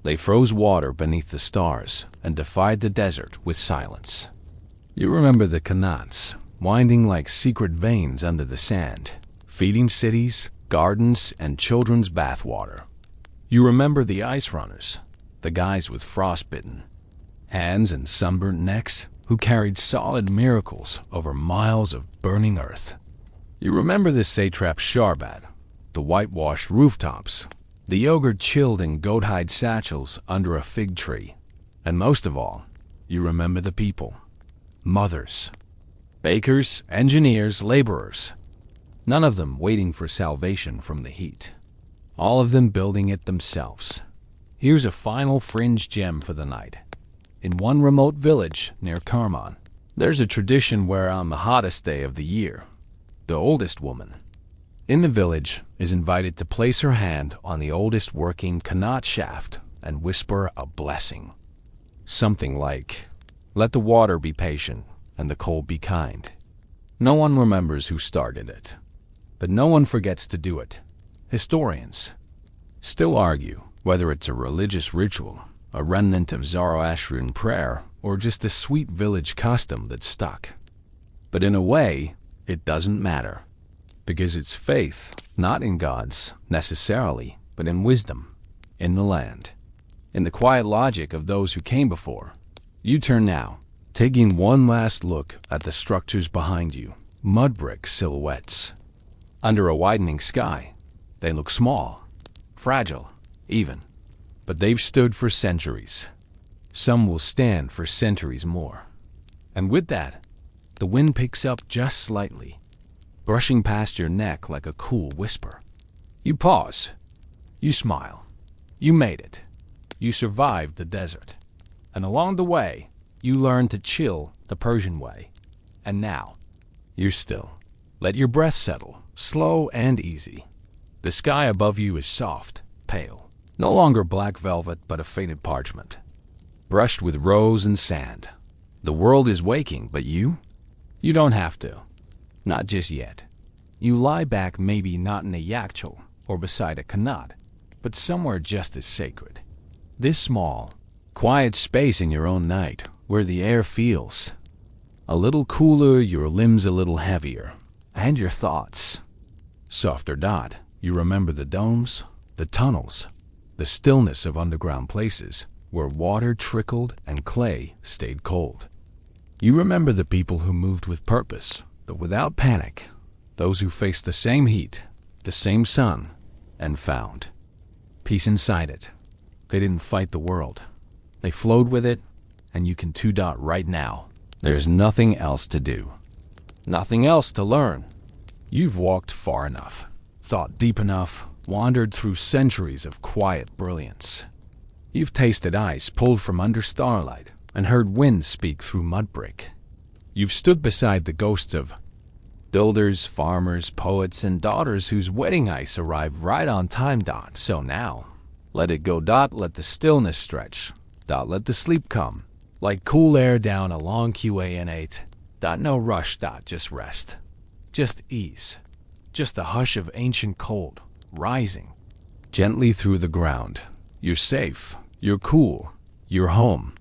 They froze water beneath the stars and defied the desert with silence. You remember the canals, winding like secret veins under the sand, feeding cities, gardens, and children's bathwater. You remember the ice runners, the guys with frostbitten hands and sunburnt necks who carried solid miracles over miles of burning earth. You remember the satrap Sharbat, the whitewashed rooftops, the yogurt chilled in goat-hide satchels under a fig tree. And most of all, you remember the people. Mothers, bakers, engineers, laborers. None of them waiting for salvation from the heat. All of them building it themselves. Here's a final fringe gem for the night. In one remote village near Karman, there's a tradition where on the hottest day of the year, the oldest woman in the village is invited to place her hand on the oldest working kanat shaft and whisper a blessing. Something like, "Let the water be patient and the cold be kind." No one remembers who started it, but no one forgets to do it. Historians still argue whether it's a religious ritual, a remnant of Zoroastrian prayer, or just a sweet village custom that stuck. But in a way, it doesn't matter, because it's faith, not in gods necessarily, but in wisdom, in the land, in the quiet logic of those who came before. You turn now, taking one last look at the structures behind you, mud brick silhouettes. Under a widening sky, they look small, fragile, even, but they've stood for centuries. Some will stand for centuries more. And with that, the wind picks up just slightly, brushing past your neck like a cool whisper. You pause. You smile. You made it. You survived the desert. And along the way, you learned to chill the Persian way. And now, you're still. Let your breath settle. slow and easy. The sky above you is soft, pale, no longer black velvet but a faded parchment, brushed with rose and sand. The world is waking, but you? You don't have to. Not just yet. You lie back, maybe not in a yakchul or beside a kanat, but somewhere just as sacred. This small, quiet space in your own night, where the air feels a little cooler, your limbs a little heavier, and your thoughts softer. You remember the domes, the tunnels, the stillness of underground places where water trickled and clay stayed cold. You remember the people who moved with purpose, but without panic, those who faced the same heat, the same sun, and found peace inside it. They didn't fight the world. They flowed with it, and you can right now. There's nothing else to do. Nothing else to learn. You've walked far enough, thought deep enough, wandered through centuries of quiet brilliance. You've tasted ice pulled from under starlight and heard wind speak through mud brick. You've stood beside the ghosts of builders, farmers, poets, and daughters whose wedding ice arrived right on time. So now, let it go. Let the stillness stretch. Let the sleep come, like cool air down a long QAN8. No rush. Just rest. Just ease. Just the hush of ancient cold, rising gently through the ground. You're safe. You're cool. You're home.